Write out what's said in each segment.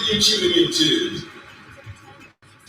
you're tuning into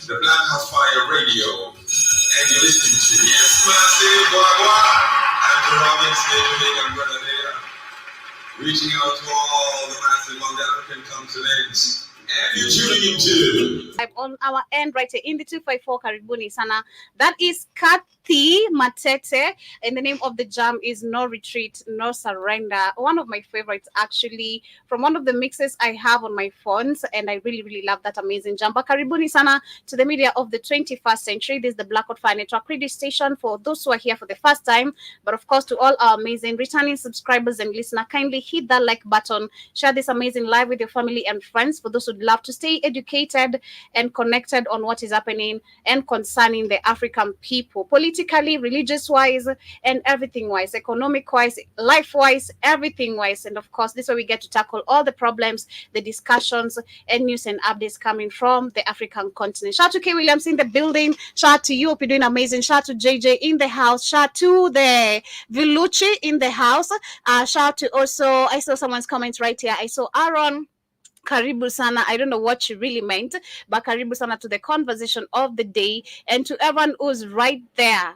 the Black House Fire Radio, and you're listening to Yes, Massive Boy. I'm Robinson, Jamaican brother there, reaching out to all the massive on the African continent. And you're tuning into on our end right here in the 254 Karibuni Sana. That is Kathy Matete, and the name of the jam is No Retreat, No Surrender. One of my favorites, actually, from one of the mixes I have on my phones, and I really, really love that amazing jam. But Karibuni Sana to the media of the 21st century. This is the Black Fire Network radio station for those who are here for the first time. But of course, to all our amazing returning subscribers and listeners, kindly hit that like button, share this amazing live with your family and friends. For those who'd love to stay educated and connected on what is happening and concerning the African people, politically, religious-wise, and everything-wise, economic-wise, life-wise, everything-wise. And of course, this is where we get to tackle all the problems, the discussions, and news and updates coming from the African continent. Shout out to K. Williams in the building. Shout out to you. Hope you're doing amazing. Shout out to JJ in the house. Shout out to the Vilucci in the house. Shout out to also, I saw someone's comments right here. I saw Aaron. Karibu sana. I don't know what she really meant, but karibu sana to the conversation of the day, and to everyone who's right there,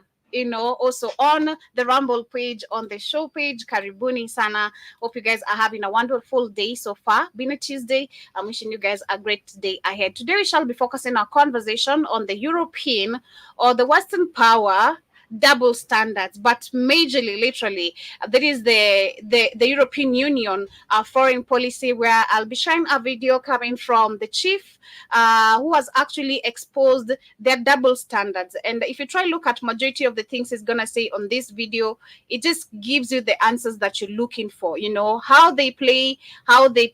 also on the Rumble page, on the show page. Karibuni sana. Hope you guys are having a wonderful day so far. Been a Tuesday. I'm wishing you guys a great day ahead. Today we shall be focusing our conversation on the European or the Western power double standards, but majorly, literally, there is the European Union foreign policy, where I'll be sharing a video coming from the chief who has actually exposed their double standards. And if you try look at majority of the things he's gonna say on this video, it just gives you the answers that you're looking for. How they play, how they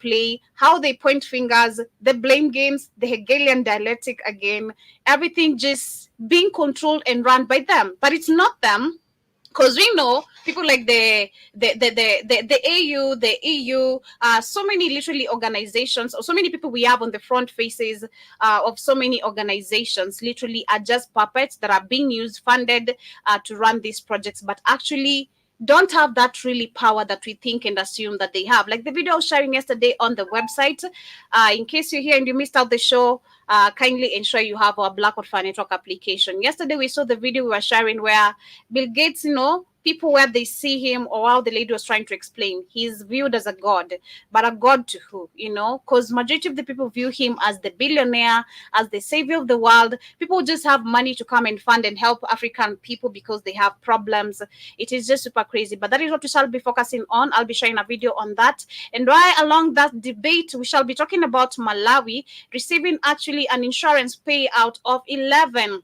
point fingers, the blame games, the Hegelian dialectic again, everything just being controlled and run by them. But it's not them, because we know people like the AU, the EU, so many literally organizations, or so many people we have on the front faces of so many organizations, literally are just puppets that are being used, funded to run these projects, but actually don't have that really power that we think and assume that they have. Like the video I was sharing yesterday on the website. In case you're here and you missed out the show, kindly ensure you have our Black Fire Network application. Yesterday we saw the video we were sharing where Bill Gates, people where they see him, or how the lady was trying to explain, he's viewed as a god, but a god to who? Because majority of the people view him as the billionaire, as the savior of the world. People just have money to come and fund and help African people because they have problems. It is just super crazy, but that is what we shall be focusing on. I'll be sharing a video on that, and right along that debate, we shall be talking about Malawi receiving actually an insurance payout of $11.2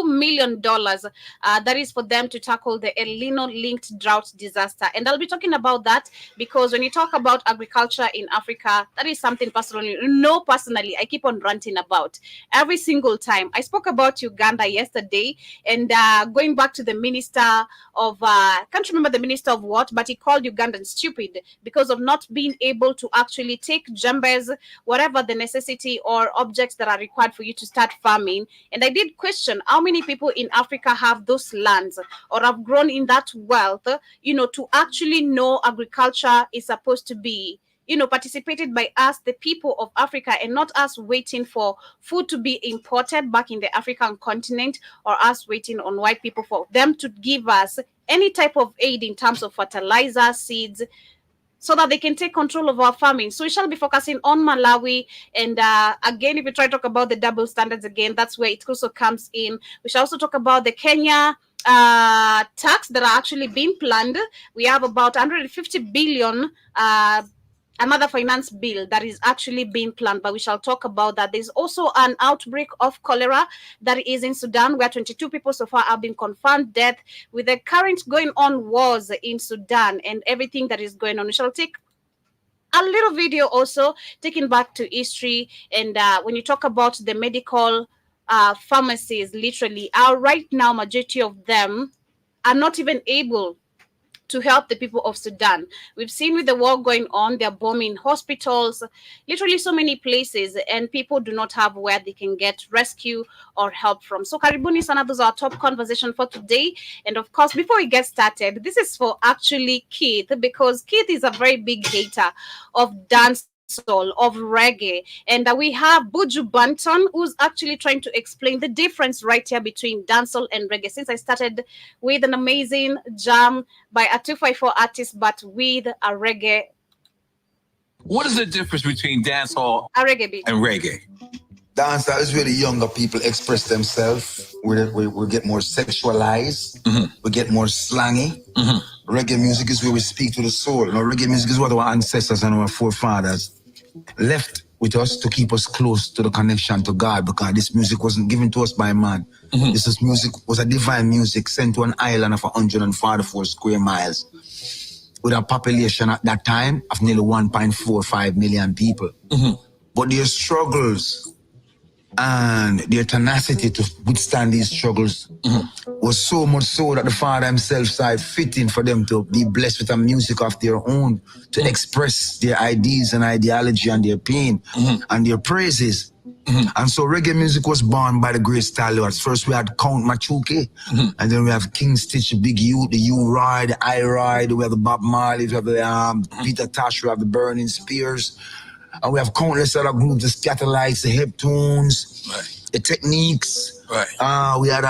million. That is for them to tackle the El Nino linked drought disaster. And I'll be talking about that because when you talk about agriculture in Africa, that is something personally I keep on ranting about every single time. I spoke about Uganda yesterday, and going back to the minister of can't remember the minister of what, but he called Ugandans stupid because of not being able to actually take jembes, whatever the necessity or objects that are required for you to start farming. And I did question how many people in Africa have those lands or have grown in that wealth, to actually know agriculture is supposed to be, participated by us, the people of Africa, and not us waiting for food to be imported back in the African continent, or us waiting on white people for them to give us any type of aid in terms of fertilizer, seeds, so that they can take control of our farming. So we shall be focusing on Malawi. And again, if we try to talk about the double standards again, that's where it also comes in. We shall also talk about the Kenya tax that are actually being planned. We have about 150 billion another finance bill that is actually being planned, but we shall talk about that. There's also an outbreak of cholera that is in Sudan, where 22 people so far have been confirmed dead, with the current going on wars in Sudan and everything that is going on. We shall take a little video also taking back to history. And when you talk about the medical pharmacies, literally, right now, majority of them are not even able to help the people of Sudan. We've seen with the war going on, they're bombing hospitals, literally so many places, and people do not have where they can get rescue or help from. So Karibuni Sana, those are our top conversation for today. And of course, before we get started, this is for actually Keith, because Keith is a very big hater of dance dancehall, of reggae. And we have Buju Banton, who's actually trying to explain the difference right here between dancehall and reggae. Since I started with an amazing jam by a 254 artist, but with a reggae. What is the difference between dancehall a reggae beat and reggae? Dancehall is where the younger people express themselves. We get more sexualized. We get more slangy. Reggae music is where we speak to the soul. Now, reggae music is what our ancestors and our forefathers left with us to keep us close to the connection to God, because this music wasn't given to us by man. This music was a divine music sent to an island of 144 square miles with a population at that time of nearly 1.45 million people. But their struggles and their tenacity to withstand these struggles was so much so that the Father himself saw it fitting for them to be blessed with a music of their own, to express their ideas and ideology and their pain and their praises. And so reggae music was born by the great stalwarts. First we had Count Machuke, and then we have King Stitch, Big U, the U-Roy, the I-Roy, we have the Bob Marley, we have the Peter Tosh, we have the Burning Spears. And we have countless other groups, the Scatterlights, the Heptones, the Techniques. We had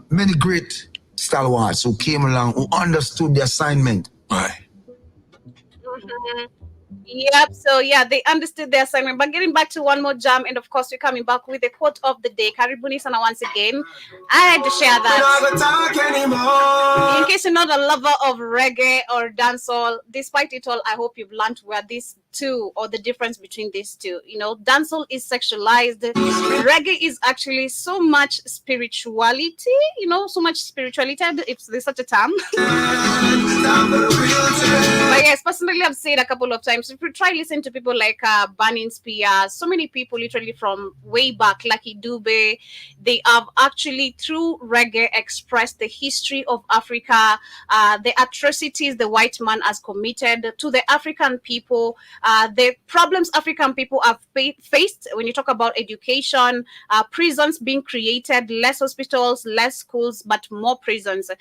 many great stalwarts who came along, who understood the assignment. Yep. So yeah, they understood their assignment. But getting back to one more jam, and of course we're coming back with the quote of the day. Karibuni sana once again. I had to share that. In case you're not a lover of reggae or dancehall, despite it all, I hope you've learned where these two, or the difference between these two. You know, dancehall is sexualized. Reggae is actually so much spirituality. You know, so much spirituality, if there's such a term. But yes, personally, I've said a couple of times, if you try listen to people like Burning Spears, so many people literally from way back, Lucky Dube, they have actually through reggae expressed the history of Africa, the atrocities the white man has committed to the African people, the problems African people have faced when you talk about education, prisons being created, less hospitals, less schools, but more prisons.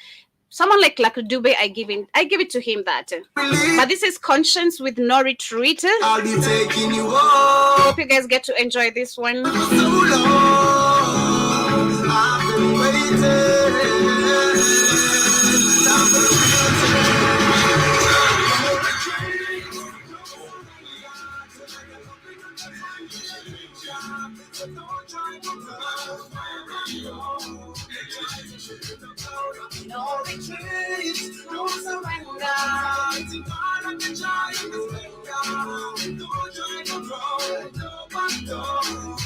Someone like Dube, I give it to him that. But this is Conscience with No Retreat. I'll be taking you home. Hope you guys get to enjoy this one. So long, I've been waiting. No retreat, no surrender. It's God of the giant surrender. No joy, no road, no back door.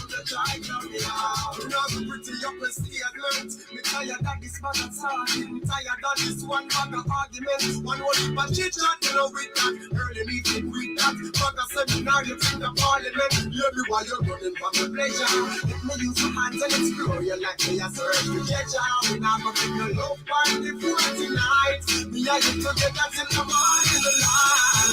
The giant of the hour. Now the pretty up and stay alert. Me tired of this man talking. Tired of this one man argument. One whole heap of chit-chat, you know with that. Early meeting with that. But a seminar, you think the parliament. Everywhere you're running from the pleasure. Let me use your hands and explore you like me a search for treasure. We now go take a love party for tonight. Me and you together till the morning the light.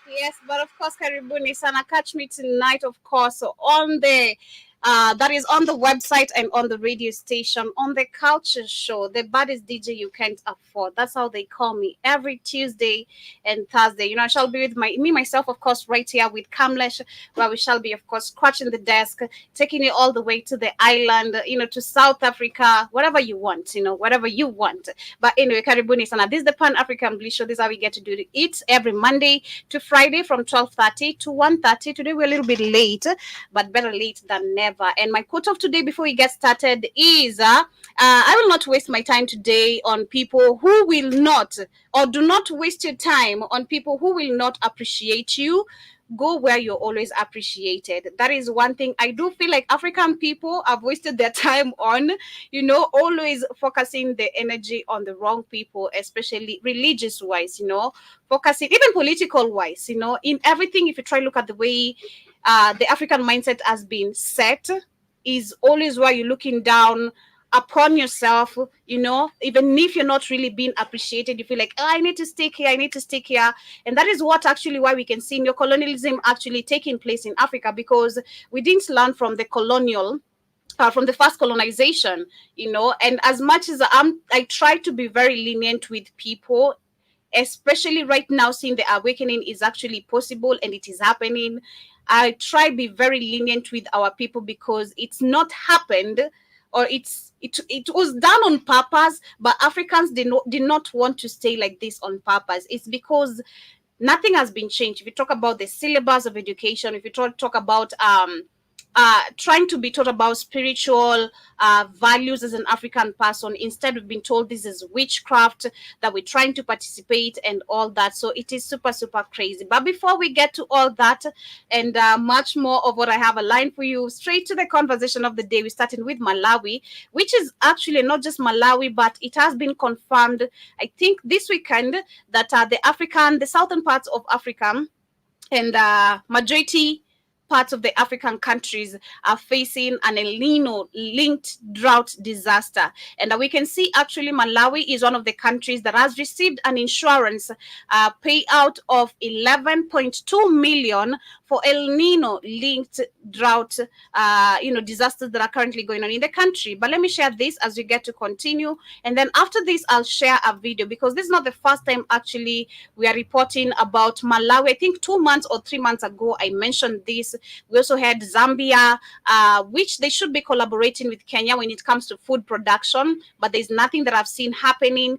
Yes, but of course, Karibuni sana, catch me tonight, of course, on the that is on the website and on the radio station, on the culture show, the baddest DJ you can't afford. That's how they call me every Tuesday and Thursday. You know, I shall be with myself, of course, right here with Kamlesh, where we shall be, of course, scratching the desk, taking it all the way to the island, you know, to South Africa, whatever you want, you know, whatever you want. But anyway, Karibuni sana. This is the Pan African Bliss Show. This is how we get to do it every Monday to Friday from 12:30 to 1:30. Today we're a little bit late, but better late than never. And my quote of today before we get started is I will not waste my time today on people who will not, or do not waste your time on people who will not appreciate you. Go where you're always appreciated. That is one thing I do feel like African people have wasted their time on, you know, always focusing the energy on the wrong people, especially religious wise, you know, focusing even political wise, you know, in everything. If you try to look at the way the African mindset has been set, is always where you're looking down upon yourself, you know, even if you're not really being appreciated, you feel like, oh, I need to stick here, and that is what actually why we can see neocolonialism actually taking place in Africa, because we didn't learn from the colonial from the first colonization, and as much as I try to be very lenient with people, especially right now, seeing the awakening is actually possible and it is happening. I try be very lenient with our people because it's not happened, or it was done on purpose, but Africans did not want to stay like this on purpose. It's because nothing has been changed. If you talk about the syllabus of education, if you talk about trying to be taught about spiritual values as an African person, instead we've been told this is witchcraft, that we're trying to participate and all that. So it is super, super crazy. But before we get to all that and much more of what I have aligned for you, straight to the conversation of the day, we're starting with Malawi, which is actually not just Malawi, but it has been confirmed, I think, this weekend that the southern parts of Africa and majority parts of the African countries are facing an El Nino linked drought disaster. And we can see actually Malawi is one of the countries that has received an insurance payout of 11.2 million for El Nino linked drought disasters that are currently going on in the country. But let me share this as we get to continue. And then after this, I'll share a video, because this is not the first time actually we are reporting about Malawi. I think 2 months or 3 months ago, I mentioned this. We also had Zambia, which they should be collaborating with Kenya when it comes to food production, but there's nothing that I've seen happening.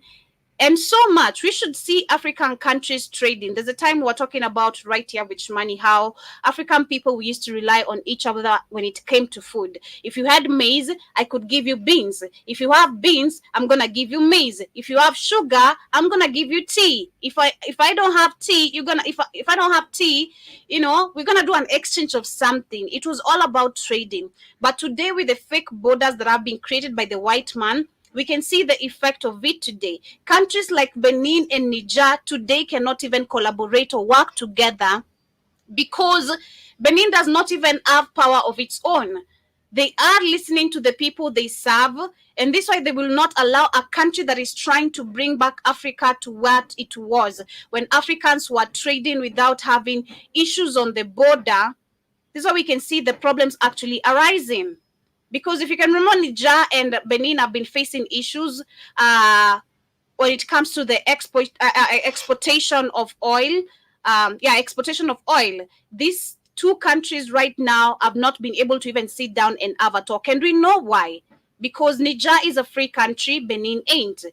And so much. We should see African countries trading. There's a time we're talking about right here with money, how African people, we used to rely on each other when it came to food. If you had maize, I could give you beans. If you have beans, I'm gonna give you maize. If you have sugar, I'm gonna give you tea. If I don't have tea, if I don't have tea, we're gonna do an exchange of something. It was all about trading. But today, with the fake borders that have been created by the white man, we can see the effect of it today. Countries like Benin and Niger today cannot even collaborate or work together because Benin does not even have power of its own. They are listening to the people they serve, and this is why they will not allow a country that is trying to bring back Africa to what it was when Africans were trading without having issues on the border. This is why we can see the problems actually arising. Because if you can remember, Niger and Benin have been facing issues when it comes to the exportation of oil. Exportation of oil. These two countries right now have not been able to even sit down and have a talk. And we know why. Because Niger is a free country, Benin ain't.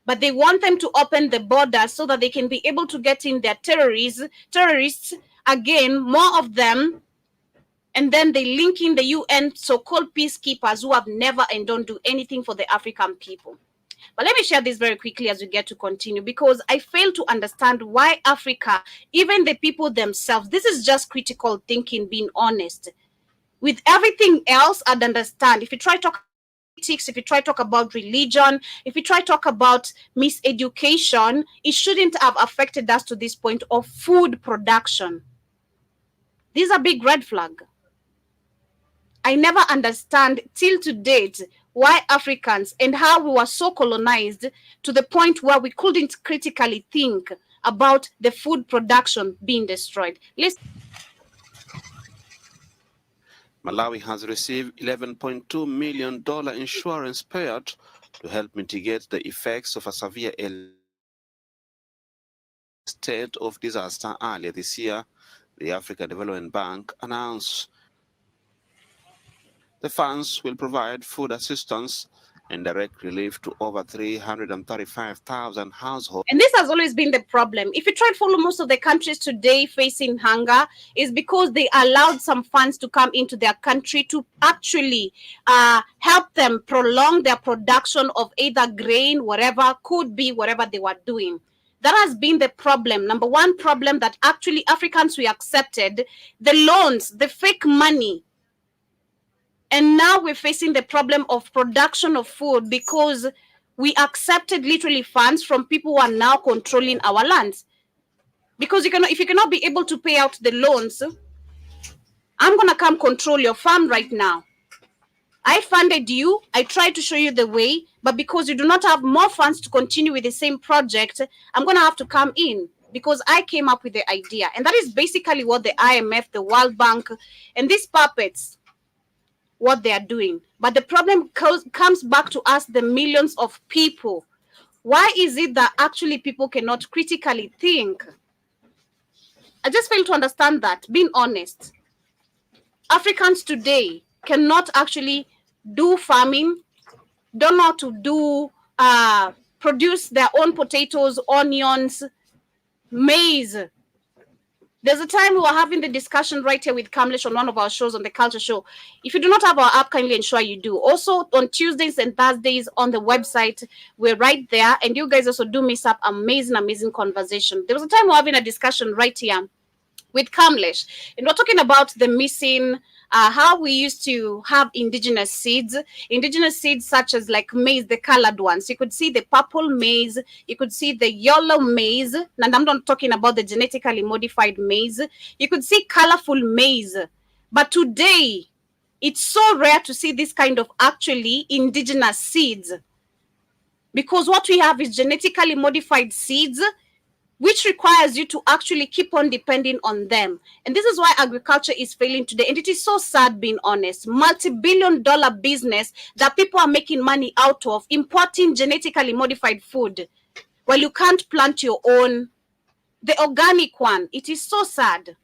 But they want them to open the border so that they can be able to get in their terrorists, again, more of them. And then they link in the UN so-called peacekeepers who have never and don't do anything for the African people. But let me share this very quickly as we get to continue, because I fail to understand why Africa, even the people themselves, this is just critical thinking, being honest. With everything else, I'd understand. If you try to talk politics, if you try to talk about religion, if you try to talk about miseducation, it shouldn't have affected us to this point of food production. These are big red flag. I never understand till to date why Africans and how we were so colonized to the point where we couldn't critically think about the food production being destroyed. Malawi has received $11.2 million insurance payout to help mitigate the effects of a severe state of disaster earlier this year. The African Development Bank announced the funds will provide food assistance and direct relief to over 335,000 households. And this has always been the problem. If you try to follow most of the countries today facing hunger, is because they allowed some funds to come into their country to actually help them prolong their production of either grain, whatever could be, whatever they were doing. That has been the problem. Number one problem, that actually Africans, we accepted the loans, the fake money. And now we're facing the problem of production of food because we accepted literally funds from people who are now controlling our lands. Because if you cannot be able to pay out the loans, I'm going to come control your farm right now. I funded you. I tried to show you the way. But because you do not have more funds to continue with the same project, I'm going to have to come in because I came up with the idea. And that is basically what the IMF, the World Bank, and these puppets, what they are doing. But the problem comes back to us, the millions of people. Why is it that actually people cannot critically think? I just fail to understand that, being honest. Africans today cannot actually do farming, don't know how to do produce their own potatoes, onions, maize. There's a time we were having the discussion right here with Kamlesh on one of our shows on the Culture Show. If you do not have our app, kindly ensure you do. Also on Tuesdays and Thursdays on the website, we're right there. And you guys also do miss up amazing conversation. There was a time we were having a discussion right here with Kamlesh, and we're talking about the missing, how we used to have indigenous seeds such as like maize, the colored ones. You could see the purple maize, you could see the yellow maize, and I'm not talking about the genetically modified maize. You could see colorful maize, but today it's so rare to see this kind of actually indigenous seeds, because what we have is genetically modified seeds, which requires you to actually keep on depending on them. And this is why agriculture is failing today. And it is so sad, being honest. Multi-billion-dollar business that people are making money out of, importing genetically modified food, while you can't plant your own, the organic one. It is so sad.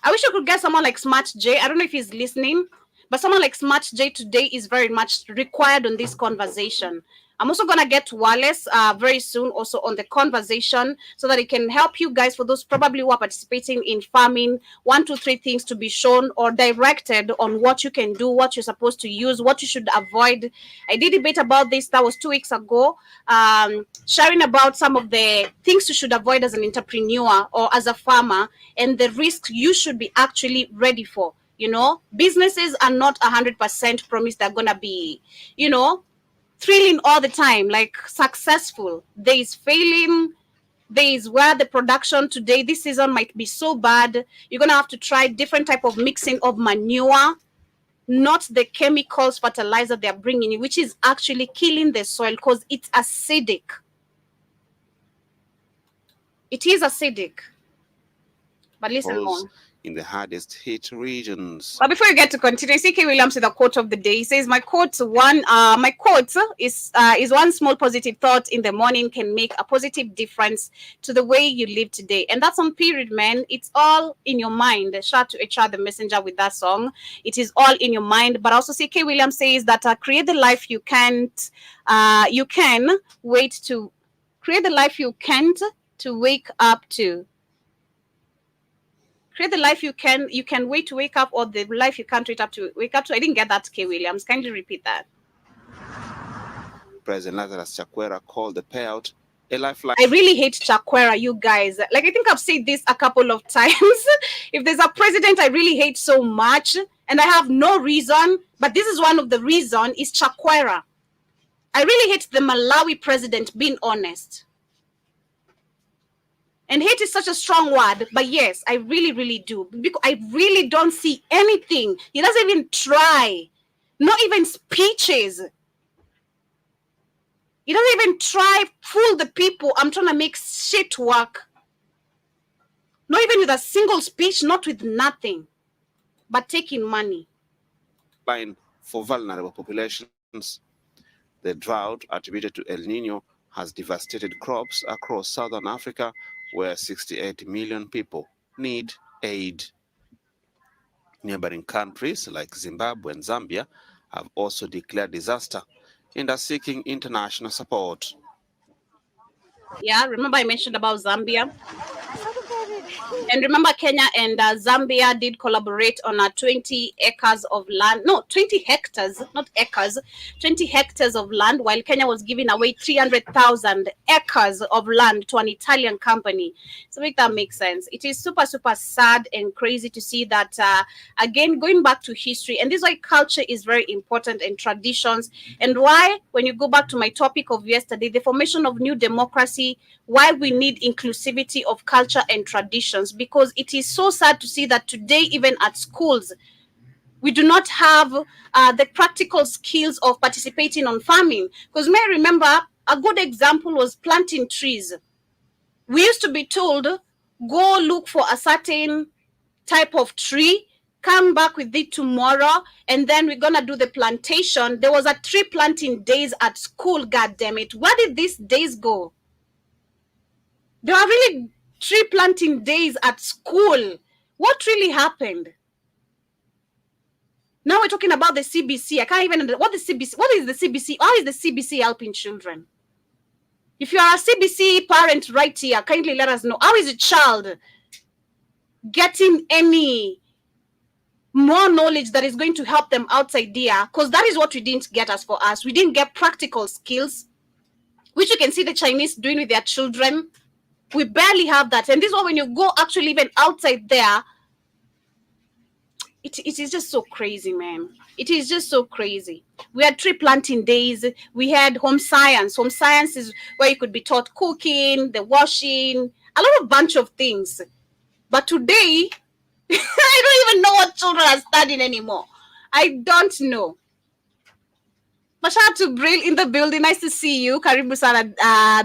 I wish I could get someone like Smart J. I don't know if he's listening, but someone like Smart J today is very much required on this conversation. I'm also going to get Wallace very soon also on the conversation, so that it can help you guys, for those probably who are participating in farming, 1, 2, 3 things to be shown or directed on what you can do, what you're supposed to use, what you should avoid. I did debate about this. That was 2 weeks ago, sharing about some of the things you should avoid as an entrepreneur or as a farmer, and the risks you should be actually ready for. You know, businesses are not 100% promised they're going to be, you know, thrilling all the time, like successful. There is failing. There is where the production today, this season, might be so bad. You're going to have to try different type of mixing of manure, not the chemicals, fertilizer they're bringing in, which is actually killing the soil because it's acidic. It is acidic. But listen more. In the hardest hit regions. But before you get to continue, C.K. Williams with the quote of the day. He says, my quote is one small positive thought in the morning can make a positive difference to the way you live today. And that's on period, man. It's all in your mind. Shout to HR the Messenger with that song. It is all in your mind. But also C.K. Williams says that create the life you can't, you can wait to, create the life you can't to wake up to. Create the life you can wait to wake up, or the life you can't wait up to wake up to. I didn't get that, K. Williams. Kindly repeat that. President Lazarus Chakwera called the payout a lifeline. I really hate Chakwera, you guys. Like, I think I've said this a couple of times. If there's a president I really hate so much, and I have no reason, but this is one of the reasons, is Chakwera. I really hate the Malawi president, being honest. And hate is such a strong word, but yes, I really do. Because I really don't see anything. He doesn't even try. Not even speeches. He doesn't even try fool the people. I'm trying to make shit work. Not even with a single speech, not with nothing, but taking money. Line for vulnerable populations. The drought attributed to El Nino has devastated crops across southern Africa, where 68 million people need aid. Neighboring countries like Zimbabwe and Zambia have also declared disaster and are seeking international support. Yeah, remember I mentioned about Zambia? And remember Kenya and Zambia did collaborate on 20 acres of land. No, 20 hectares, not acres, 20 hectares of land, while Kenya was giving away 300,000 acres of land to an Italian company. So make that make sense. It is super sad and crazy to see that, again, going back to history. And this is why culture is very important, and traditions. And why, when you go back to my topic of yesterday, the formation of new democracy, why we need inclusivity of culture and traditions, because it is so sad to see that today, even at schools, we do not have the practical skills of participating on farming. Because may I remember, a good example was planting trees. We used to be told, go look for a certain type of tree, come back with it tomorrow, and then we're gonna do the plantation. There was a tree planting days at school, god damn it. Where did these days go? There are really tree planting days at school. What really happened? Now we're talking about the CBC. I can't even, what is the CBC? How is the CBC helping children? If you are a CBC parent right here, kindly let us know. How is a child getting any more knowledge that is going to help them outside there? Because that is what we didn't get as for us. We didn't get practical skills, which you can see the Chinese doing with their children. We barely have that. And this is why when you go actually even outside there, it is just so crazy, man. It is just so crazy. We had tree planting days. We had home science. Home science is where you could be taught cooking, the washing, a lot of bunch of things. But today, I don't even know what children are studying anymore. I don't know. But shout out to Brill in the building. Nice to see you. Karibu sana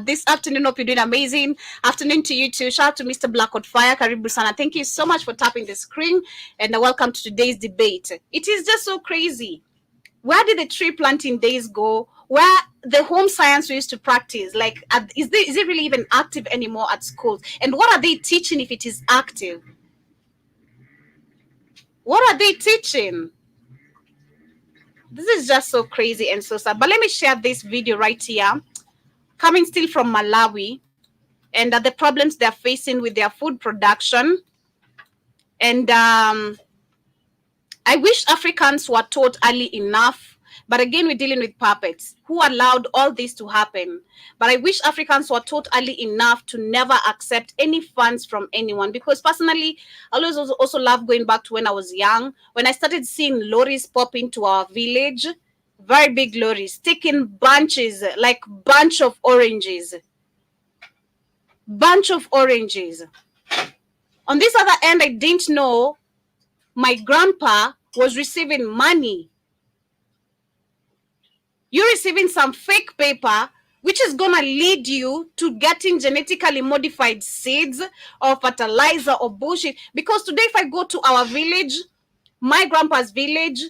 this afternoon. Hope you're doing amazing. Afternoon to you too. Shout out to Mr. Blackwood Fire. Karibu sana. Thank you so much for tapping the screen. And welcome to today's debate. It is just so crazy. Where did the tree planting days go? Where the home science we used to practice? Like, is it really even active anymore at schools? And what are they teaching if it is active? What are they teaching? This is just so crazy and so sad. But let me share this video right here, coming still from Malawi, and the problems they're facing with their food production. And I wish Africans were taught early enough. But again, we're dealing with puppets. Who allowed all this to happen? But I wish Africans were taught early enough to never accept any funds from anyone. Because personally, I always also love going back to when I was young. When I started seeing lorries pop into our village, very big lorries, taking bunches, like bunch of oranges. Bunch of oranges. On this other end, I didn't know my grandpa was receiving money. You're receiving some fake paper, which is going to lead you to getting genetically modified seeds or fertilizer or bullshit. Because today, if I go to our village, my grandpa's village,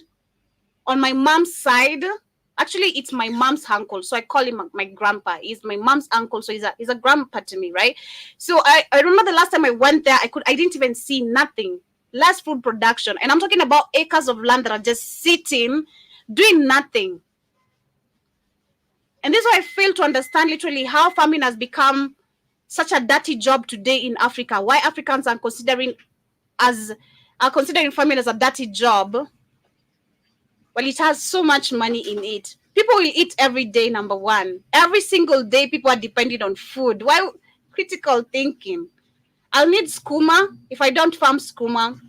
on my mom's side, actually, it's my mom's uncle. So I call him my grandpa. He's my mom's uncle. So he's a grandpa to me, right? So I remember the last time I went there, I didn't even see nothing. Less food production. And I'm talking about acres of land that are just sitting, doing nothing. And this is why I fail to understand literally how farming has become such a dirty job today in Africa. Why Africans are considering farming as a dirty job. Well, it has so much money in it. People will eat every day, number one. Every single day, people are dependent on food. Why critical thinking? I'll need skooma. If I don't farm skooma,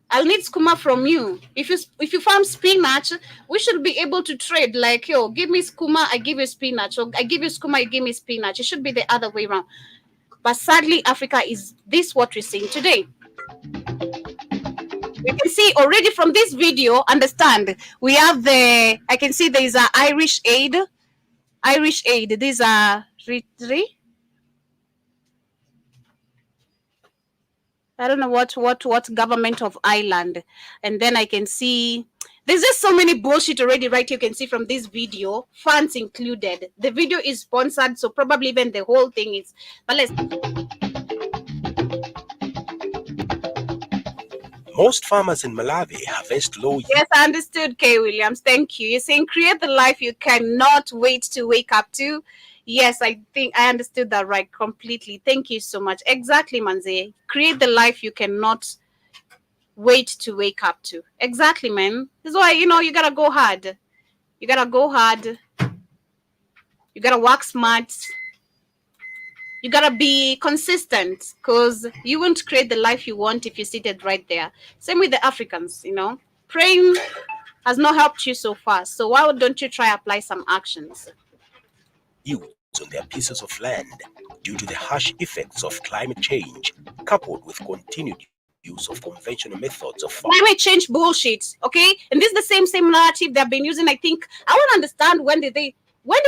I'll need skooma from you. If you farm spinach, we should be able to trade. Like, yo, give me skooma, I give you spinach. Or I give you skooma, you give me spinach. It should be the other way around. But sadly, Africa is this what we're seeing today. You can see already from this video, understand, we have I can see there is an Irish aid. Irish aid. These are three. I don't know what government of Ireland. And then I can see there's just so many bullshit already right here. You can see from this video, funds included. The video is sponsored, so probably even the whole thing is. But let's. Most farmers in Malawi harvest low. Yes, I understood, Kay Williams. Thank you. You're saying create the life you cannot wait to wake up to. Yes, I think I understood that right completely. Thank you so much. Exactly, Manze. Create the life you cannot wait to wake up to. Exactly, man. This is why, you got to go hard. You got to go hard. You got to work smart. You got to be consistent because you won't create the life you want if you're seated right there. Same with the Africans, Praying has not helped you so far. So why don't you try apply some actions? On their pieces of land due to the harsh effects of climate change, coupled with continued use of conventional methods of farming. Climate change bullshit, okay? And this is the same narrative they've been using. I think I want to understand when did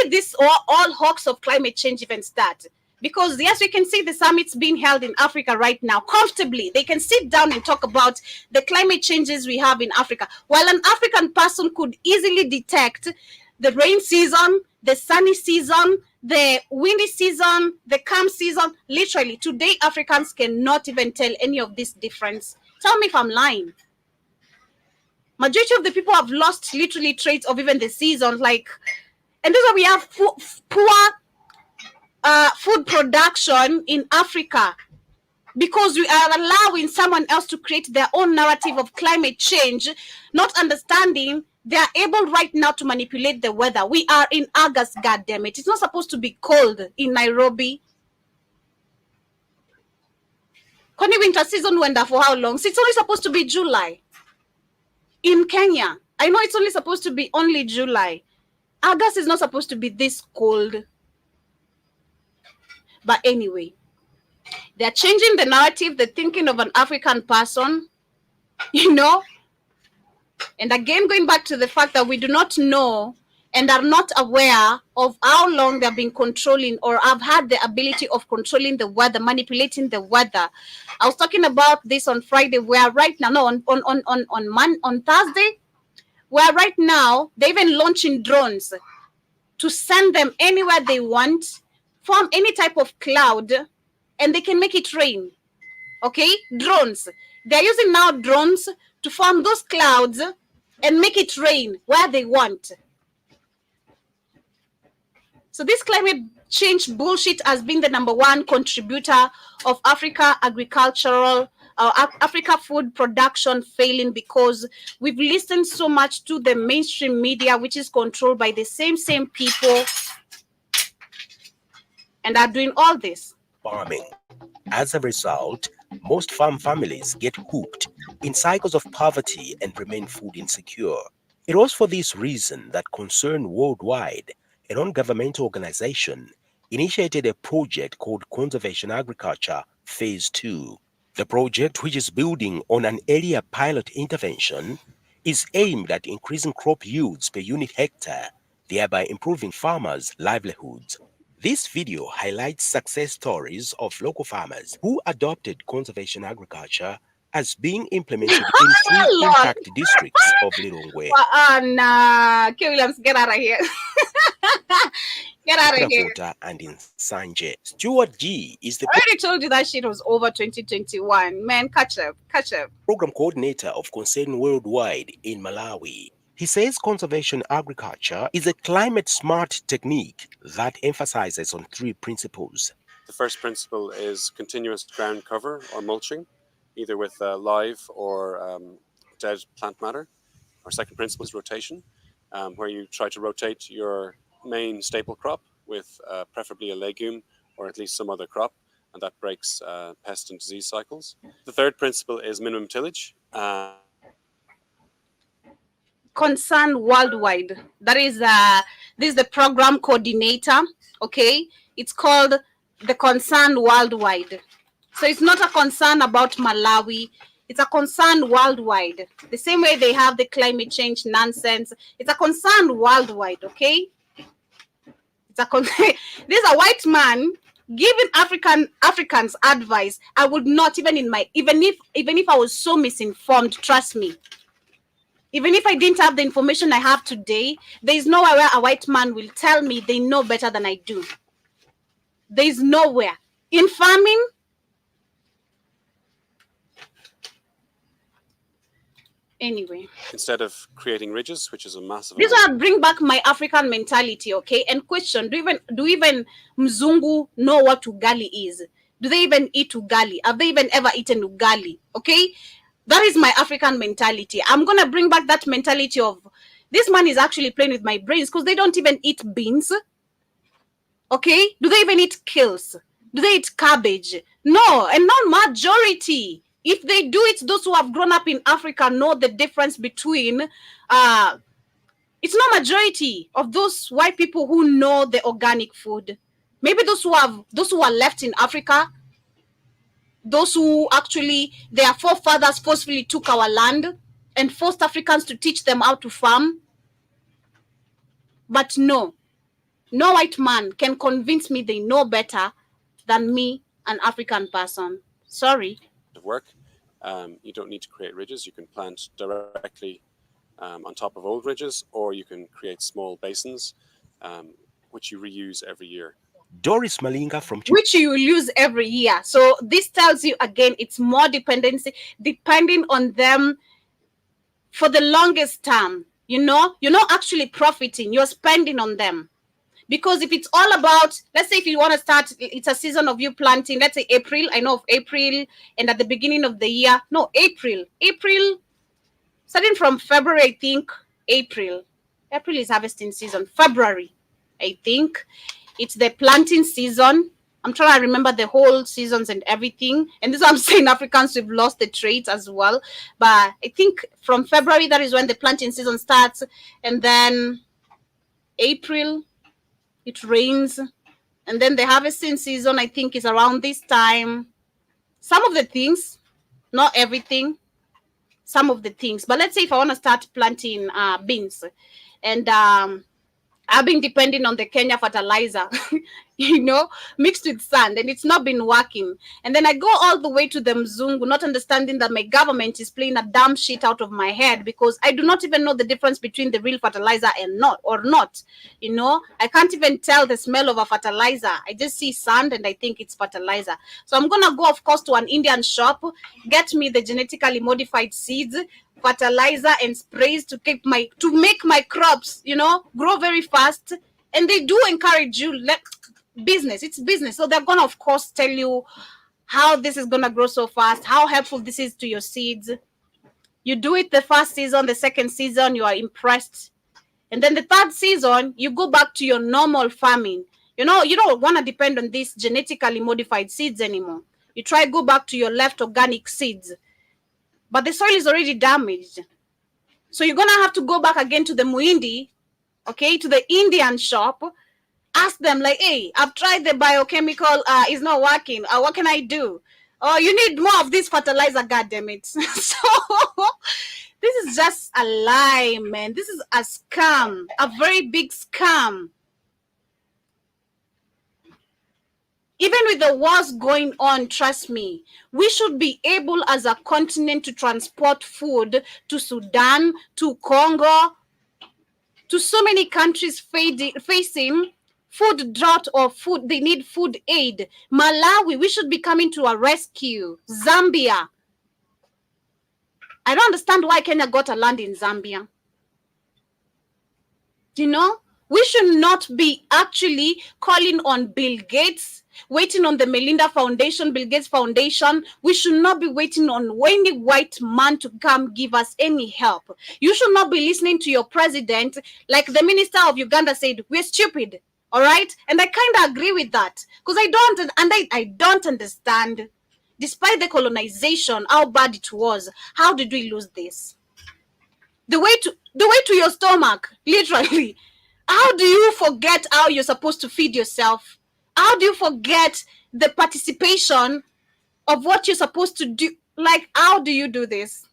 this all hawks of climate change even start? Because yes, we can see the summits being held in Africa right now comfortably. They can sit down and talk about the climate changes we have in Africa, while an African person could easily detect the rain season, the sunny season, the windy season, the calm season. Literally, today Africans cannot even tell any of this difference. Tell me if I'm lying. Majority of the people have lost literally traits of even the seasons, like, and this is why we have poor food production in Africa, because we are allowing someone else to create their own narrative of climate change, not understanding they are able right now to manipulate the weather. We are in August, goddammit. It's not supposed to be cold in Nairobi. Kwani winter season went for how long? So it's only supposed to be July. In Kenya, I know it's only supposed to be only July. August is not supposed to be this cold. But anyway, they're changing the narrative, the thinking of an African person, you know. And again, going back to the fact that we do not know and are not aware of how long they've been controlling or have had the ability of controlling the weather, manipulating the weather. I was talking about this on Friday, where right now, no, on Thursday, where right now they're even launching drones to send them anywhere they want, form any type of cloud, and they can make it rain. Okay, drones. They're using now drones to form those clouds and make it rain where they want. So this climate change bullshit has been the #1 contributor of Africa Africa food production failing, because we've listened so much to the mainstream media, which is controlled by the same people, and are doing all this. Farming. As a result, most farm families get hooked in cycles of poverty and remain food insecure. It was for this reason that Concern Worldwide, a non-governmental organization, initiated a project called Conservation Agriculture Phase 2. The project, which is building on an earlier pilot intervention, is aimed at increasing crop yields per unit hectare, thereby improving farmers' livelihoods. This video highlights success stories of local farmers who adopted conservation agriculture as being implemented in 3 impact districts of Lilongwe. Nah, K. Williams, get out of here. Get out of here. And in Sanje. Stuart G is the I already told you that shit was over 2021. Man, catch up. program coordinator of Concern Worldwide in Malawi. He says conservation agriculture is a climate-smart technique that emphasizes on 3 principles. The first principle is continuous ground cover or mulching, either with live or dead plant matter. Our second principle is rotation, where you try to rotate your main staple crop with preferably a legume or at least some other crop, and that breaks pest and disease cycles. The third principle is minimum tillage. Concern Worldwide. That is this is the program coordinator. Okay, it's called the Concern Worldwide. So it's not a concern about Malawi. It's a concern worldwide. The same way they have the climate change nonsense. It's a concern worldwide. Okay. It's a this is a white man giving Africans advice. I would not even if I was so misinformed. Trust me. Even if I didn't have the information I have today, there is nowhere where a white man will tell me they know better than I do. There is nowhere. In farming, anyway. Instead of creating ridges, which is a massive... This will bring back my African mentality, okay? And question, do even Mzungu know what ugali is? Do they even eat ugali? Have they even ever eaten ugali? Okay? That is my African mentality. I'm going to bring back that mentality of this man is actually playing with my brains, because they don't even eat beans. Okay? Do they even eat kales? Do they eat cabbage? No, and not majority. If they do it, those who have grown up in Africa know the difference between, it's not majority of those white people who know the organic food. Maybe those who are left in Africa, those who actually, their forefathers forcefully took our land and forced Africans to teach them how to farm. But no white man can convince me they know better than me, an African person. Sorry. Of work. You don't need to create ridges. You can plant directly on top of old ridges, or you can create small basins, which you reuse every year. Doris Malinga from which you will use every year. So this tells you again, it's more dependency, depending on them for the longest term. You're not actually profiting, you're spending on them. Because if it's all about, let's say if you want to start, it's a season of you planting, let's say April, I know of April, and at the beginning of the year, no, April, starting from February, I think, April is harvesting season, February, I think, it's the planting season. I'm trying to remember the whole seasons and everything. And this is what I'm saying, Africans, we've lost the traits as well. But I think from February, that is when the planting season starts. And then April, it rains. And then the harvesting season, I think, is around this time. Some of the things, not everything, some of the things. But let's say if I want to start planting beans, and I've been depending on the Kenya fertilizer, mixed with sand, and it's not been working. And then I go all the way to the Mzungu, not understanding that my government is playing a damn shit out of my head, because I do not even know the difference between the real fertilizer and not. I can't even tell the smell of a fertilizer. I just see sand and I think it's fertilizer. So I'm gonna go, of course, to an Indian shop, get me the genetically modified seeds, fertilizer and sprays to make my crops grow very fast. And they do encourage you, business, it's business, so they're gonna of course tell you how this is gonna grow so fast, how helpful this is to your seeds. You do it the first season, the second season you are impressed, and then the third season you go back to your normal farming. You don't want to depend on these genetically modified seeds anymore. You try go back to your left organic seeds, but the soil is already damaged. So you're going to have to go back again to the Muindi, okay, to the Indian shop, ask them like, hey, I've tried the biochemical, it's not working. What can I do? Oh, you need more of this fertilizer, goddammit. So this is just a lie, man. This is a scam, a very big scam. Even with the wars going on, trust me, we should be able as a continent to transport food to Sudan, to Congo, to so many countries facing food drought or food, they need food aid. Malawi, we should be coming to a rescue. Zambia. I don't understand why Kenya got a land in Zambia. We should not be actually calling on Bill Gates, waiting on the Melinda Foundation, Bill Gates Foundation. We should not be waiting on any white man to come give us any help. You should not be listening to your president. Like the minister of Uganda said, we're stupid. All right. And I kind of agree with that, because I don't understand, despite the colonization, how bad it was. How did we lose this? The way to your stomach, literally. How do you forget how you're supposed to feed yourself? How do you forget the participation of what you're supposed to do? Like, how do you do this?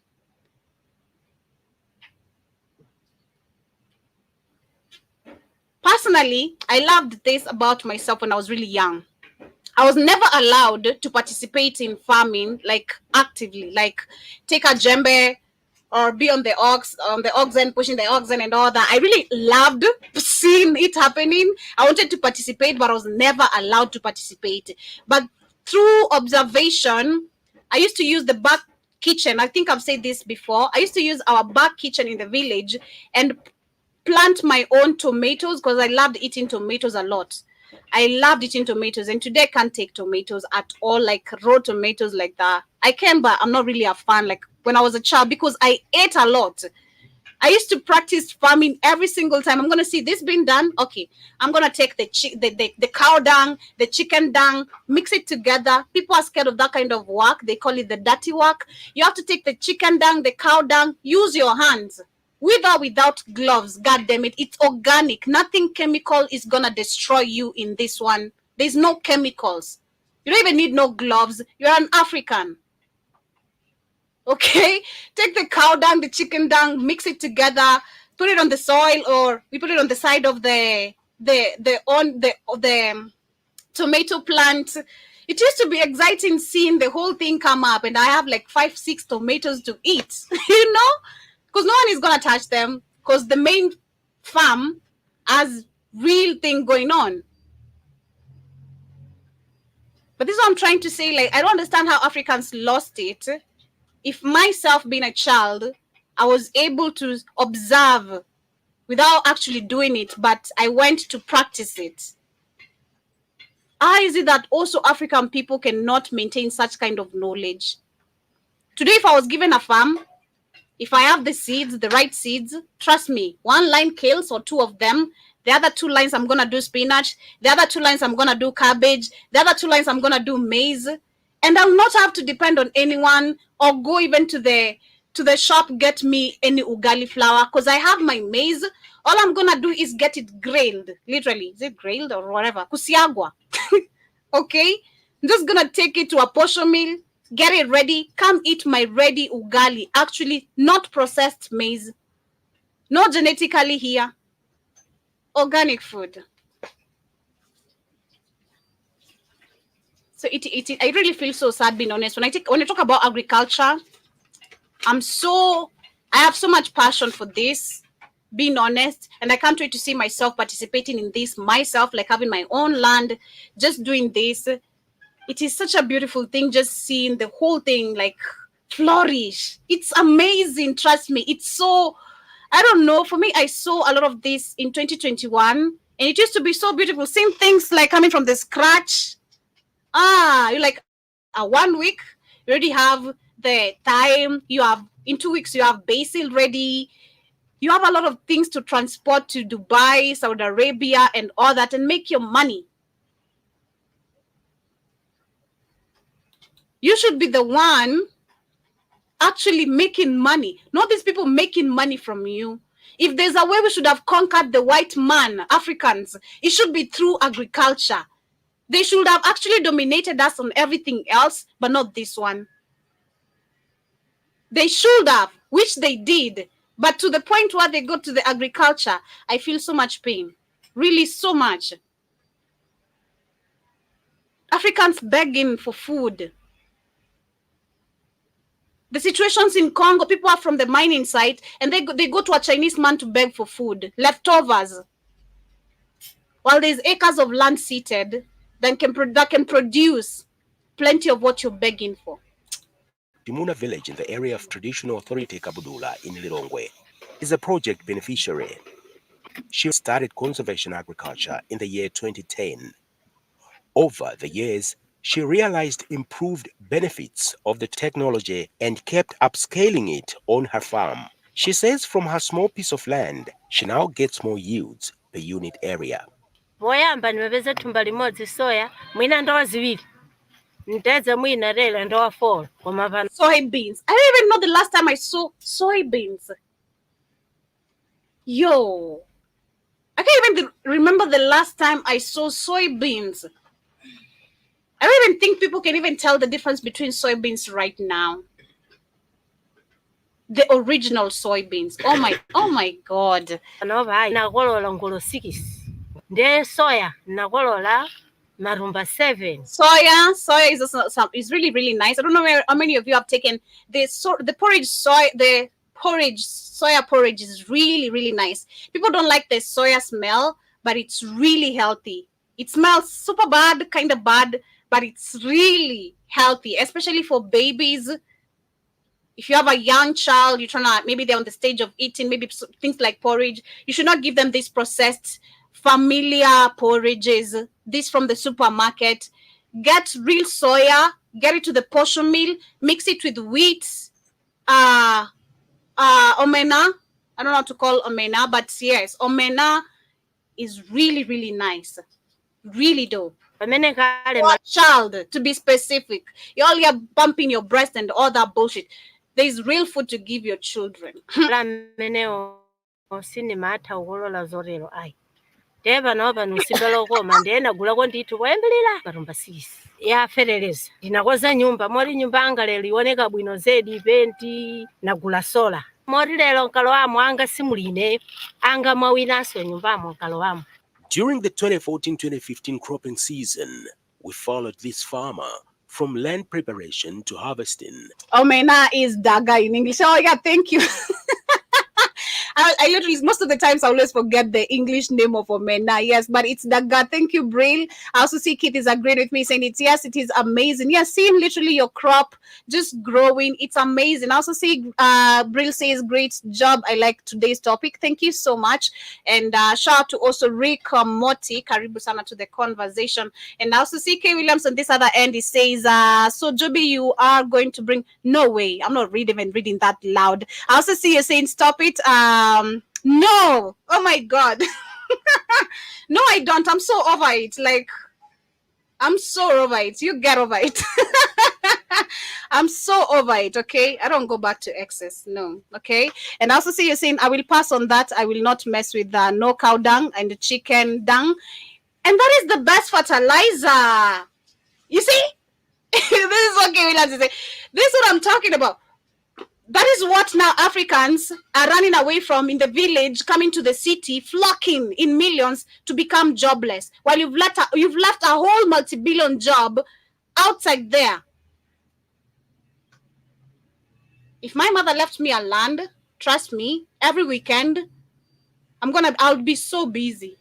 Personally, I loved this about myself when I was really young. I was never allowed to participate in farming, like actively, like take a djembe or be on the oxen, pushing the oxen and all that. I really loved seeing it happening. I wanted to participate, but I was never allowed to participate. But through observation, I used to use the back kitchen. I think I've said this before. I used to use our back kitchen in the village and plant my own tomatoes, because I loved eating tomatoes a lot. I loved eating tomatoes, and today I can't take tomatoes at all, like raw tomatoes like that. I can, but I'm not really a fan like when I was a child, because I ate a lot. I used to practice farming every single time. I'm going to see this being done. Okay, I'm going to take the cow dung, the chicken dung, mix it together. People are scared of that kind of work. They call it the dirty work. You have to take the chicken dung, the cow dung, use your hands. With or without gloves, God damn it, it's organic. Nothing chemical is gonna destroy you in this one. There's no chemicals. You don't even need no gloves. You're an African. Okay? Take the cow dung, the chicken dung, mix it together, put it on the soil, or we put it on the side of the tomato plant. It used to be exciting seeing the whole thing come up, and I have like 5-6 tomatoes to eat, you know, because no one is gonna touch them because the main farm has real thing going on. But this is what I'm trying to say. Like, I don't understand how Africans lost it. If myself being a child, I was able to observe without actually doing it, but I went to practice it. How is it that also African people cannot maintain such kind of knowledge? Today, if I was given a farm, if I have the seeds, the right seeds, trust me, one line kales or 2 of them, the other 2 lines I'm going to do spinach, the other 2 lines I'm going to do cabbage, the other 2 lines I'm going to do maize, and I'll not have to depend on anyone or go even to the shop get me any ugali flour because I have my maize. All I'm going to do is get it grilled, literally. Is it grilled or whatever? Kusiagwa. Okay? I'm just going to take it to a portion mill, get it ready, come eat my ready ugali. Actually, not processed maize. Not genetically here. Organic food. So I really feel so sad, being honest. When I talk about agriculture, I have so much passion for this, being honest, and I can't wait to see myself participating in this myself, like having my own land, just doing this. It is such a beautiful thing, just seeing the whole thing like flourish. It's amazing, trust me. It's so, I don't know, for me, I saw a lot of this in 2021, and it used to be so beautiful. Seeing things like coming from the scratch. You're like 1 week, you already have the thyme, you have, in 2 weeks, you have basil ready. You have a lot of things to transport to Dubai, Saudi Arabia, and all that, and make your money. You should be the one actually making money, not these people making money from you. If there's a way we should have conquered the white man, Africans, it should be through agriculture. They should have actually dominated us on everything else, but not this one. They should have, which they did. But to the point where they got to the agriculture, I feel so much pain. Really, so much. Africans begging for food. The situations in Congo, people are from the mining site, and they go to a Chinese man to beg for food, leftovers. While there's acres of land seated that can produce plenty of what you're begging for. Timuna village in the area of traditional authority Kabudula in Lilongwe is a project beneficiary. She started conservation agriculture in the year 2010. Over the years, she realized improved benefits of the technology and kept upscaling it on her farm. She says from her small piece of land, she now gets more yields per unit area. Moyamba nimepeza tumba limodzi soya mwina ndoa ziwiri ndedza mwina rela ndoa 4 kwa mavana. Soybeans. I don't even know the last time I saw soybeans. Yo, I can't even remember the last time I saw soybeans. I don't even think people can even tell the difference between soybeans right now. The original soybeans. Oh my God. Nova nakolola ngolo 6. Nde soya nakolola marumba 7. Soya is really, really nice. I don't know how many of you have taken the porridge soy. The soya porridge is really, really nice. People don't like the soya smell, but it's really healthy. It smells super bad, kind of bad, but it's really healthy, especially for babies. If you have a young child, you're trying to, maybe they're on the stage of eating, maybe things like porridge, you should not give them these processed familiar porridges, this from the supermarket. Get real soya, get it to the portion mill, mix it with wheat, omena. I don't know how to call omena, but yes, omena is really, really nice. Really dope. For a child, to be specific. You're all here bumping your breast and all that bullshit. There's real food to give your children. Deva nova nusibelo koma ndena gula konditu kwembelera barumba 6 ya fereleza ndinakoza nyumba mori nyumba anga lero ioneka bwino zedi penti nagula sola mori lero nkalo wamo anga simuline anga mwawinaso nyumbamo nkalo wamo. During the 2014-2015 cropping season, we followed this farmer from land preparation to harvesting. Omena is daga in English. Oh yeah, thank you. I literally, most of the times I always forget the English name of Omena. Yes, but it's daga. Thank you, Braille. I also see Kit is agreeing with me, saying it's yes, it is amazing. Yes, seeing literally your crop just growing, it's amazing. I also see Braille says great job. I like today's topic. Thank you so much. And shout out to also Rick Moti, karibu sana to the conversation. And I also see K Williams on this other end. He says, so Joby, you are going to bring, no way, I'm not even reading that loud. I also see you saying stop it. No, oh my god. No, I don't. I'm so over it. Like, I'm so over it. You get over it. I'm so over it. Okay, I don't go back to excess. No. Okay. And I also see you saying I will pass on that. I will not mess with the no cow dung and the chicken dung. And that is the best fertilizer. You see? This is what Gavin has to say. This is what I'm talking about. That is what now Africans are running away from in the village, coming to the city, flocking in millions to become jobless. While you've left a whole multi-billion job outside there. If my mother left me a land, trust me, every weekend, I'll be so busy.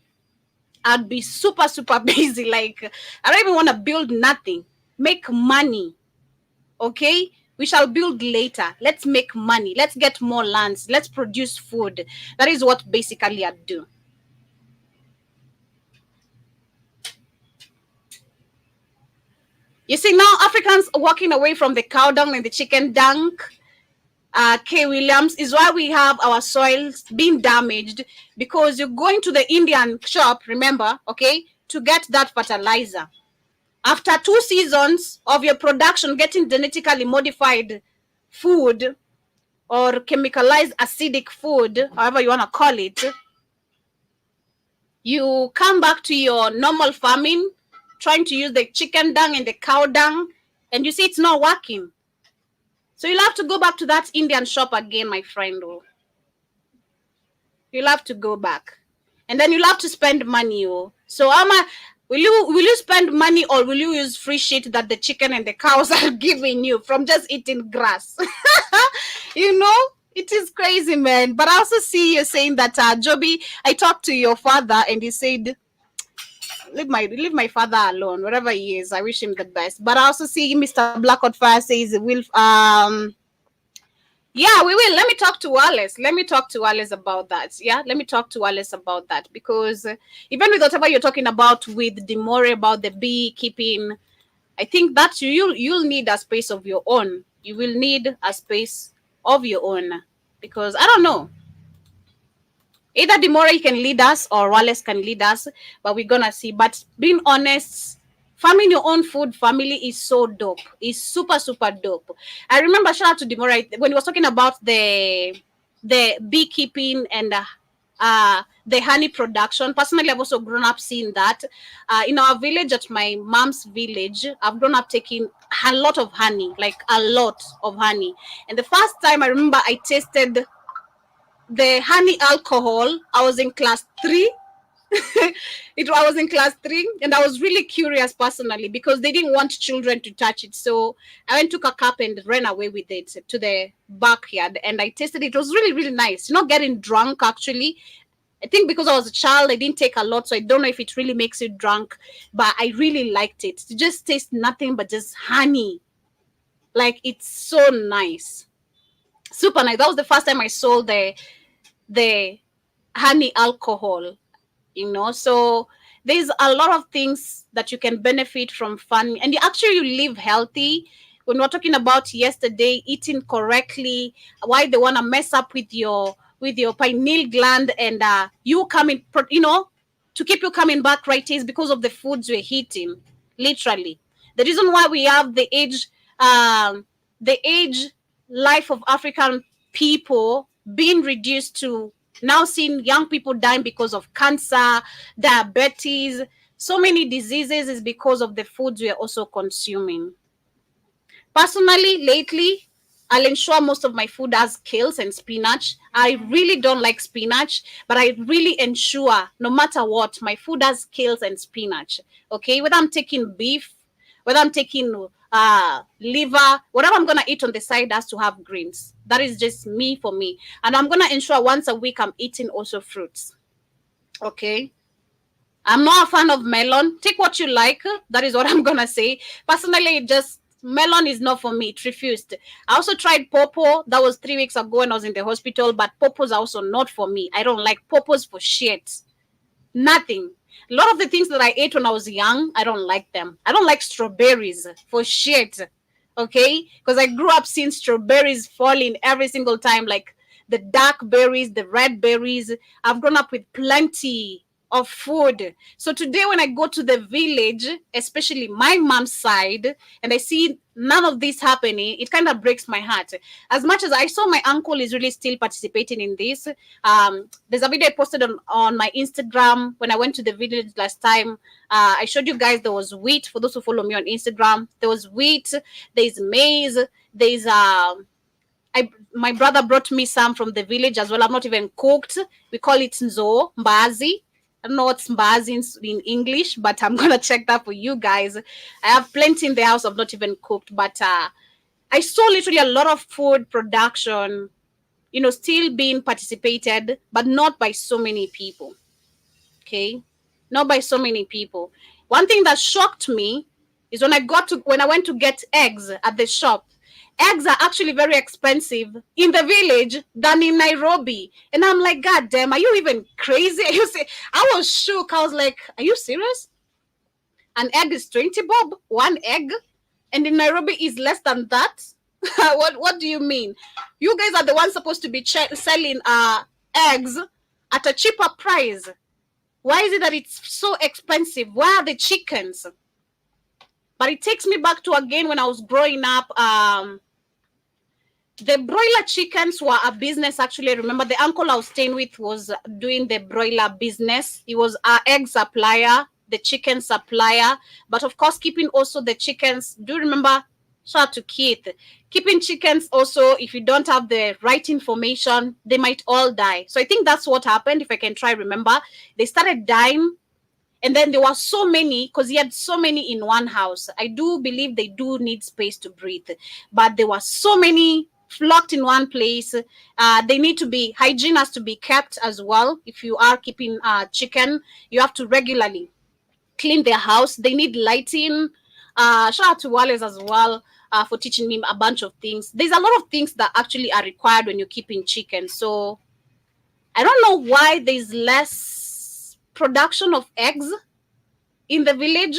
I'd be super, super busy. Like, I don't even want to build nothing. Make money. Okay? We shall build later. Let's make money. Let's get more lands. Let's produce food. That is what basically I do. You see, now Africans are walking away from the cow dung and the chicken dung. K. Williams, is why we have our soils being damaged, because you're going to the Indian shop, remember, okay, to get that fertilizer. After 2 seasons of your production getting genetically modified food or chemicalized acidic food, however you want to call it, you come back to your normal farming, trying to use the chicken dung and the cow dung, and you see it's not working. So you'll have to go back to that Indian shop again, my friend. You'll have to go back. And then you'll have to spend money. So will you spend money, or will you use free shit that the chicken and the cows are giving you from just eating grass? You know, it is crazy, man. But I also see you saying that, Joby, I talked to your father and he said, leave my father alone, wherever he is. I wish him the best. But I also see Mr. Blackwood Fire says, yeah, we will. Let me talk to Wallace. About that. Yeah, let me talk to Wallace about that, because even with whatever you're talking about with Demore about the beekeeping, I think that you'll need a space of your own. You will need a space of your own, because I don't know. Either Demore can lead us or Wallace can lead us, but we're gonna see. But being honest, farming your own food family is so dope. It's super, super dope. I remember, shout out to Demore, when he was talking about the beekeeping and the honey production. Personally, I've also grown up seeing that. In our village, at my mom's village, I've grown up taking a lot of honey, like a lot of honey. And the first time I remember I tasted the honey alcohol, I was in class 3. I was in class 3, and I was really curious personally, because they didn't want children to touch it. So I went, took a cup and ran away with it to the backyard, and I tasted it. It was really, really nice. Not getting drunk, actually. I think because I was a child, I didn't take a lot, so I don't know if it really makes you drunk, but I really liked it. It just tastes nothing but just honey. Like, it's so nice. Super nice. That was the first time I saw the honey alcohol, you know. So there's a lot of things that you can benefit from farming, and you live healthy. When we're talking about yesterday, eating correctly, why they want to mess up with your pineal gland, and you coming, you know, to keep you coming back, right, is because of the foods we're eating. Literally, the reason why we have the age life of African people being reduced to now seeing young people dying because of cancer, diabetes, so many diseases, is because of the foods we are also consuming. Personally, lately, I'll ensure most of my food has kales and spinach. I really don't like spinach, but I really ensure no matter what, my food has kales and spinach. Okay, whether I'm taking beef, whether I'm taking liver, whatever I'm gonna eat on the side has to have greens. That is just me for me, and I'm gonna ensure once a week I'm eating also fruits. Okay. I'm not a fan of melon. Take what you like. That is what I'm gonna say. Personally, just melon is not for me. It refused. I also tried pawpaw. That was 3 weeks ago when I was in the hospital, but pawpaws are also not for me. I don't like pawpaws for shit. Nothing. A lot of the things that I ate when I was young, I don't like them. I don't like strawberries for shit. Okay? Because I grew up seeing strawberries falling every single time, like the dark berries, the red berries. I've grown up with plenty of food. So today when I go to the village, especially my mom's side, and I see none of this happening, it kind of breaks my heart. As much as I saw my uncle is really still participating in this. There's a video I posted on my Instagram when I went to the village last time. I showed you guys there was wheat. For those who follow me on Instagram, there was wheat, there's maize, there's my brother brought me some from the village as well. I'm not even cooked. We call it nzo, mbazi. I don't know what's mbazi in English, but I'm gonna check that for you guys. I have plenty in the house. I've not even cooked, but I saw literally a lot of food production, still being participated, but not by so many people. Okay, not by so many people. One thing that shocked me is when I went to get eggs at the shop. Eggs are actually very expensive in the village than in Nairobi. And I'm like, God damn, are you even crazy? I was shook. I was like, are you serious? An egg is 20 bob, one egg, and in Nairobi is less than that? What do you mean? You guys are the ones supposed to be selling eggs at a cheaper price. Why is it that it's so expensive? Where are the chickens? But it takes me back to again when I was growing up. The broiler chickens were a business. Actually, I remember the uncle I was staying with was doing the broiler business. He was our egg supplier, the chicken supplier, but of course, keeping also the chickens. Do you remember? Shout out to Keith. Keeping chickens also, if you don't have the right information, they might all die. So I think that's what happened. If I can try remember, they started dying. And then there were so many, because he had so many in one house. I do believe they do need space to breathe. But there were so many flocked in one place. They need to be, hygiene has to be kept as well. If you are keeping chicken, you have to regularly clean their house. They need lighting. Shout out to Wallace as well for teaching me a bunch of things. There's a lot of things that actually are required when you're keeping chicken. So I don't know why there's less production of eggs in the village,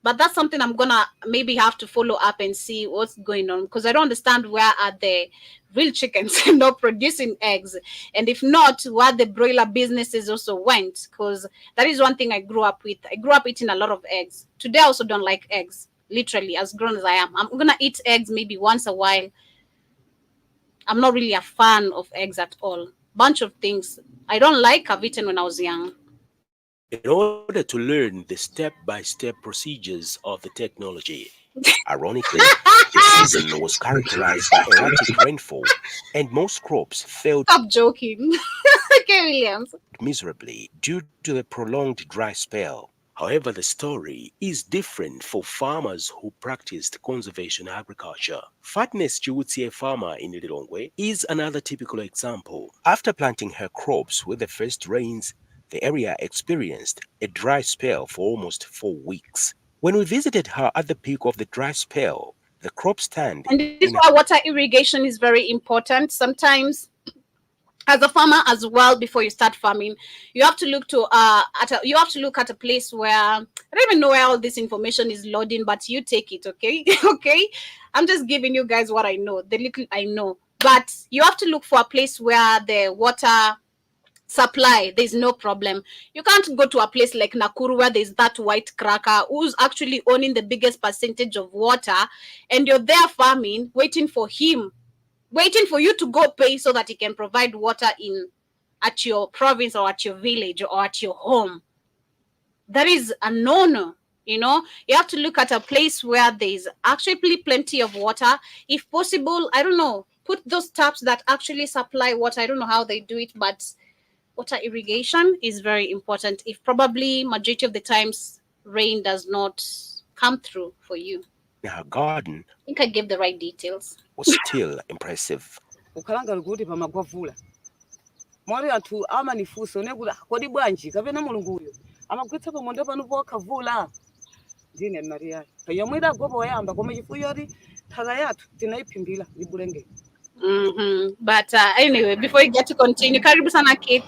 but that's something I'm gonna maybe have to follow up and see what's going on, because I don't understand where are the real chickens not producing eggs, and if not, where the broiler businesses also went, because that is one thing I grew up with. I grew up eating a lot of eggs. Today I also don't like eggs, literally, as grown as I am. I'm gonna eat eggs maybe once a while. I'm not really a fan of eggs at all. Bunch of things I don't like I've eaten when I was young. In order to learn the step-by-step procedures of the technology, ironically, the season was characterized by erratic rainfall, and most crops failed. Stop joking. Okay, Williams. Miserably due to the prolonged dry spell. However, the story is different for farmers who practiced conservation agriculture. Fatness Chiwutie, a farmer in Lilongwe, is another typical example. After planting her crops with the first rains, the area experienced a dry spell for almost 4 weeks. When we visited her at the peak of the dry spell, the crop stand. And this is why water irrigation is very important. Sometimes, as a farmer as well, before you start farming, you have to look to at a place where I don't even know where all this information is loading, but you take it, okay? Okay, I'm just giving you guys what I know, the little I know. But you have to look for a place where the water supply, there's no problem. You can't go to a place like Nakuru where there's that white cracker who's actually owning the biggest percentage of water, and you're there farming, waiting for him, waiting for you to go pay so that he can provide water at your province or at your village or at your home. That is a no-no. You know, you have to look at a place where there's actually plenty of water. If possible, I don't know, put those taps that actually supply water. I don't know how they do it, but water irrigation is very important. If probably majority of the times rain does not come through for you. Her garden I think I gave the right details. was still impressive. Ukalanga lukuti pamagwavula. Mwari anthu amanifunso nekuti kodi bwanji kapena mulungu uyo amagwetsa pamondo pano pokavula. Ndine Maria. Yomwe idagwa poyamba koma chifuyo ati thaka yathu tinayiphimbira libulengeni. But anyway, before you get to continue, karibu sana Kate.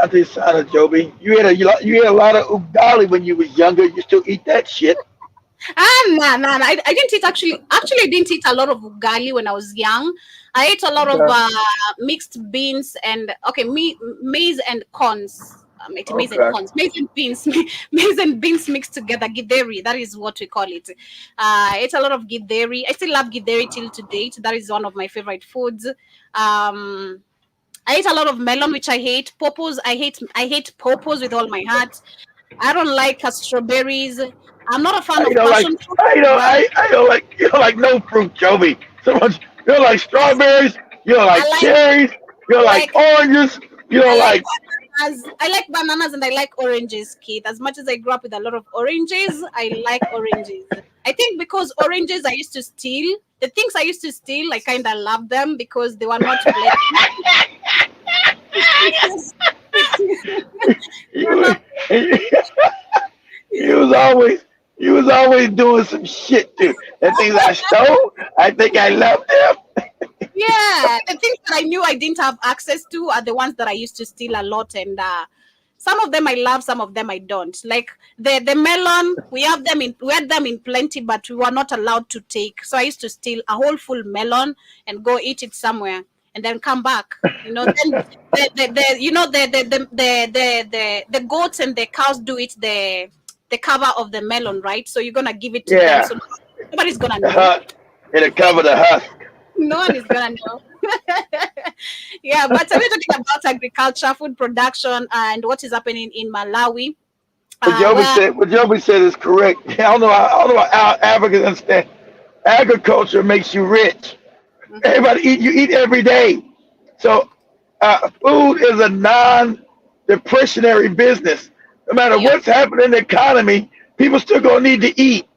I think Sana Joby, you had a lot of ugali when you was younger. You still eat that shit. No. I didn't eat actually. Actually, I didn't eat a lot of ugali when I was young. I ate a lot of mixed beans and maize and corns. Maize and corns, maize and beans, maize and beans mixed together. Githeri, that is what we call it. I ate a lot of githeri. I still love githeri till to date. That is one of my favorite foods. I ate a lot of melon, which I hate. Pawpaws, I hate pawpaws with all my heart. I don't like strawberries. I'm not a fan of passion fruit. I don't like you don't like no fruit, Joby. So much you don't like strawberries. You don't like cherries. You don't like oranges. You don't like. I like bananas and I like oranges, Keith. As much as I grew up with a lot of oranges, I like oranges. I think because oranges I used to steal. The things I used to steal, I kind of love them because they were not You was always doing some shit too. The things I stole, I think I left them. Yeah, the things that I knew I didn't have access to are the ones that I used to steal a lot, and some of them I love, some of them I don't. Like the melon, we had them in plenty, but we were not allowed to take. So I used to steal a whole full melon and go eat it somewhere, and then come back. You know, then the goats and the cows do it the cover of the melon, right? So you're gonna give it to them. So nobody's gonna know. It'll cover the husk. No one is gonna know. Yeah, but we're talking about agriculture, food production, and what is happening in Malawi. What Joby said is correct. I don't know how Africans understand. Agriculture makes you rich. Everybody eat every day. So food is a non-depressionary business. No matter what's happening in the economy, people still gonna need to eat.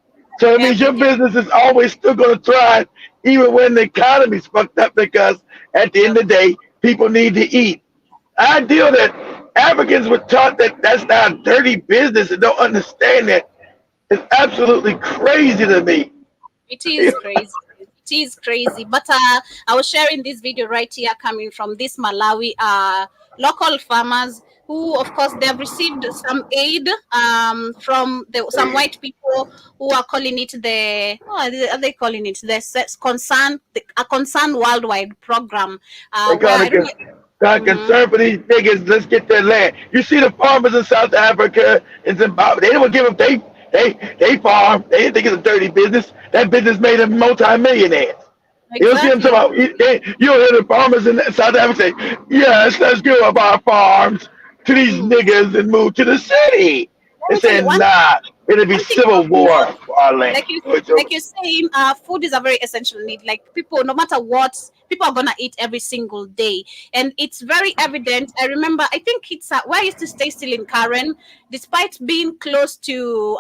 So it means your business is always still gonna thrive, even when the economy's fucked up, because at the end of the day, people need to eat. I deal that Africans were taught that that's not a dirty business and don't understand that. It's absolutely crazy to me. It is crazy. It is crazy. But I was sharing this video right here coming from this Malawi local farmers who, of course, they have received some aid from some white people who are calling it are they calling it a concern worldwide program. Concern for these niggas. Let's get their land. You see the farmers in South Africa and Zimbabwe. They don't give them. They farm. They didn't think it's a dirty business. That business made them multi-millionaires. Exactly. You don't see them talking about. You don't hear the farmers in South Africa say, "Yes, let's give up our farms to these niggas and move to the city." They said, "Nah, it'll be civil war for our land." Like you're saying, food is a very essential need. Like people, no matter what, people are gonna eat every single day, and it's very evident. I remember, I think it's where I used to stay still in Karen, despite being close to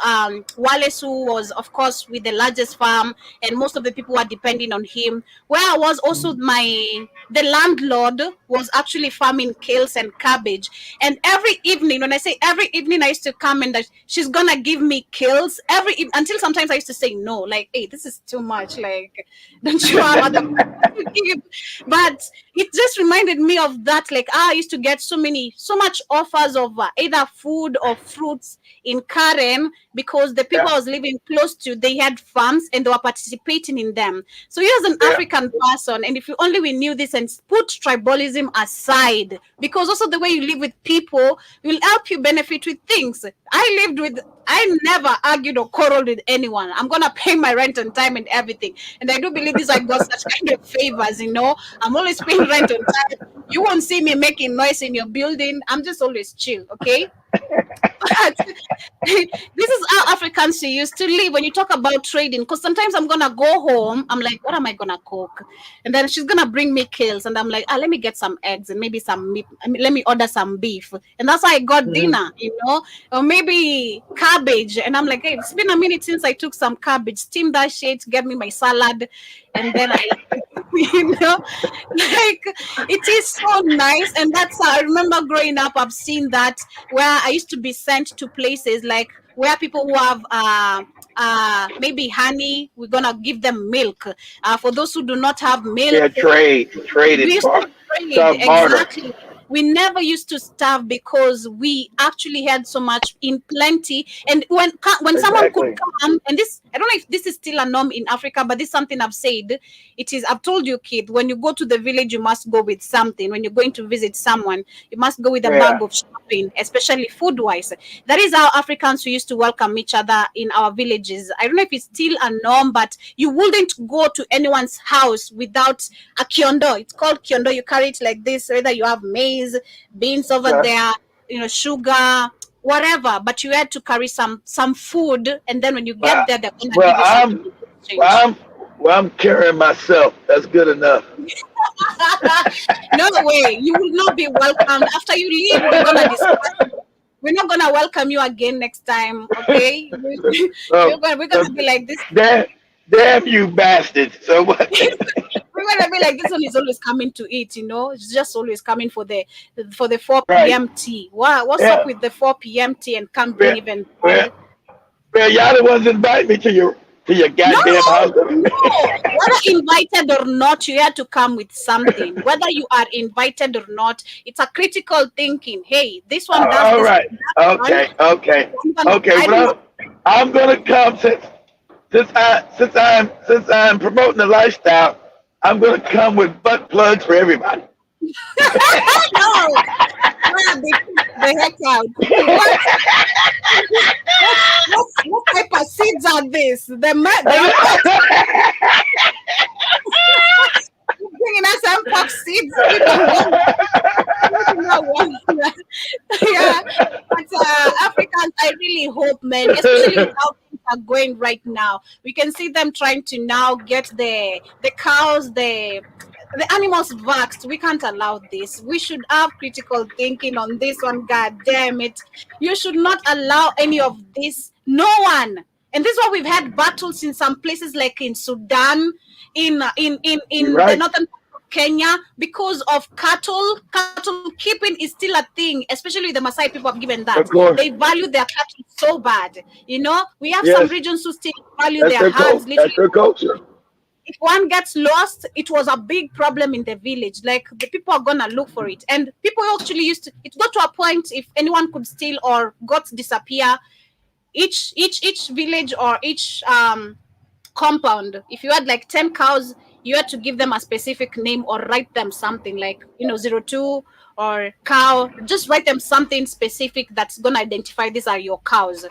Wallace, who was, of course, with the largest farm, and most of the people were depending on him. Where I was also, the landlord was actually farming kales and cabbage, and every evening, when I say every evening, I used to come and she's gonna give me kales until sometimes I used to say no, like, hey, this is too much, like, don't you have other but it just reminded me of that. Like, I used to get so much offers of either food or fruits in Karen because the people I was living close to, they had farms and they were participating in them. So you as an African person, and if you only we knew this and put tribalism aside, because also the way you live with people will help you benefit with things. I never argued or quarreled with anyone. I'm gonna pay my rent on time and everything. And I do believe this, I got such kind of favors, you know. I'm always paying rent on time. You won't see me making noise in your building. I'm just always chill, okay? This is how Africans used to live when you talk about trading. Because sometimes I'm gonna go home, I'm like, what am I gonna cook? And then she's gonna bring me kales, and I'm like, let me get some eggs and maybe some meat. Let me order some beef, and that's how I got dinner, or maybe cabbage. And I'm like, hey, it's been a minute since I took some cabbage, steam that shit, get me my salad, and then I, like it is so nice. And that's how I remember growing up. I've seen that where I used to be sent to places like where people who have maybe honey, we're gonna give them milk. For those who do not have Yeah, milk, trade we it, used to trade barter. exactly. We never used to starve because we actually had so much in plenty. And when someone could Exactly. come, and this, I don't know if this is still a norm in Africa, but this is something I've said. It is, I've told you, kid, when you go to the village, you must go with something. When you're going to visit someone, you must go with a Yeah. bag of shopping, especially food wise. That is how Africans who used to welcome each other in our villages. I don't know if it's still a norm, but you wouldn't go to anyone's house without a kiondo. It's called kiondo. You carry it like this, whether you have maize, beans over Okay. there, sugar, whatever. But you had to carry some food, and then when you get Well, there, they're gonna well, give you something in exchange. I'm carrying myself. That's good enough. No way, you will not be welcomed. After you leave, we're gonna discuss. We're not gonna welcome you again next time, okay? So, We're gonna be like this. damn you bastards. So what? We're gonna be like, this one is always coming to eat, It's just always coming for the 4 Right. p.m. tea. What's up Yeah. with the 4 p.m. tea and can't bring Well, even well, bread? well, y'all the ones invite me to your No, goddamn house. no. Whether invited or not, you have to come with something. Whether you are invited or not, it's a critical thinking. Hey, this one does All this, right. that one. Okay. Okay. I don't know. Well, I'm gonna come since I'm promoting the lifestyle. I'm gonna come with butt plugs for everybody. No, the heck out. What type of seeds are this? They're bringing us some pox seeds. We don't know. Yeah, but Africans, I really hope, man, especially with how things are going right now, we can see them trying to now get the cows, the animals vaxxed. We can't allow this. We should have critical thinking on this one. God damn it! You should not allow any of this. No one. And this is why we've had battles in some places like in Sudan, in You're the right. northern part of Kenya, because of cattle. Cattle keeping is still a thing, especially the Maasai people have given that. Of course. They value their cattle so bad. We have some Yes. regions who still value That's their their herds. culture. That's their culture. If one gets lost, it was a big problem in the village. Like the people are gonna look for it, and people actually used to. It got to a point if anyone could steal or got disappear, each village or each compound, if you had like 10 cows, you had to give them a specific name or write them something like 02 or cow. Just write them something specific that's gonna identify these are your cows.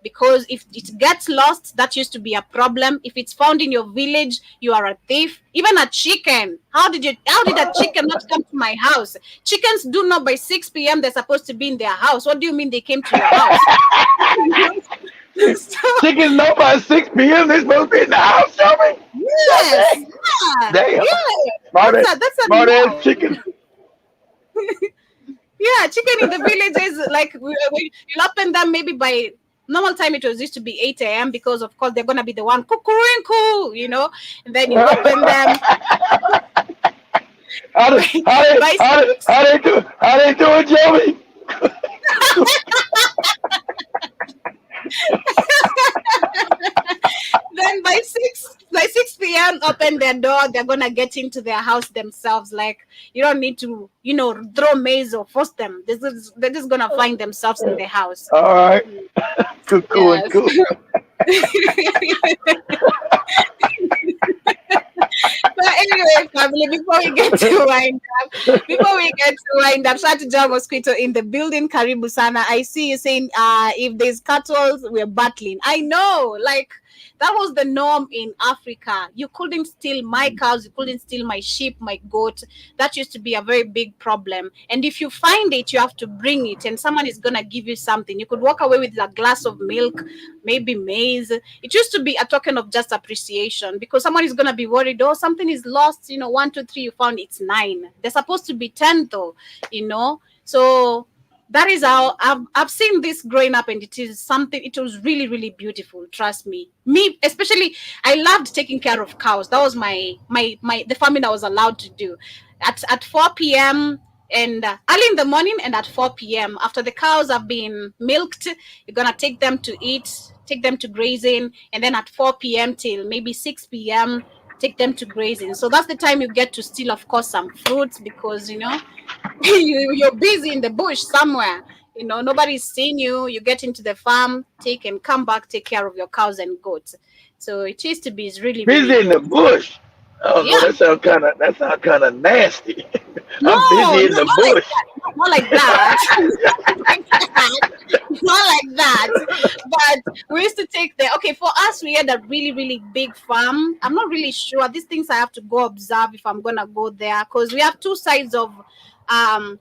Because if it gets lost, that used to be a problem. If it's found in your village, you are a thief. Even a chicken. How did a chicken not come to my house? Chickens do know by 6 p.m. they're supposed to be in their house. What do you mean they came to your house? So, Chickens know by 6 p.m. They're supposed to be in the house, show me. yes. Yeah. Damn. Yeah. Smart That's a smart ass no. chicken. Yeah, chicken in the village is like you open them maybe by normal time. It was used to be 8 a.m. because of course they're gonna be the one cuckoo, and then you open them How they by 6. how they do it, Joey? Then by 6 p.m. open their door. They're gonna get into their house themselves. Like you don't need to throw maize or force them. They're just gonna find themselves in the house. All right. Cool and Yes. cool. But anyway, family, before we get to wind up, shout to John Mosquito in the building. Karibu Sana. I see you saying if there's cattle, we're battling. I know, like That was the norm in Africa. You couldn't steal my cows, you couldn't steal my sheep, my goat. That used to be a very big problem. And if you find it, you have to bring it, and someone is gonna give you something. You could walk away with a glass of milk, maybe maize. It used to be a token of just appreciation, because someone is gonna be worried, oh, something is lost, 1, 2, 3, you found it's 9. They're supposed to be 10 though. So that is how I've seen this growing up, and it was really, really beautiful. Trust me, especially, I loved taking care of cows. That was the farming I was allowed to do at 4 p.m. and early in the morning, and at 4 p.m. after the cows have been milked, you're gonna take them to eat, take them to grazing, and then at 4 p.m. till maybe 6 p.m. take them to grazing. So that's the time you get to steal, of course, some fruits, because you're busy in the bush somewhere. Nobody's seeing you. You get into the farm, take and come back, take care of your cows and goats. So it used to be really, really Busy in the dope. bush. Oh no, Yeah. that sound kind of nasty. No, I'm busy no, in the not like bush. that. Not like that. Not like that. Not like that. But we used to take okay, for us, we had a really, really big farm. I'm not really sure. These things I have to go observe if I'm gonna go there, because we have two sides of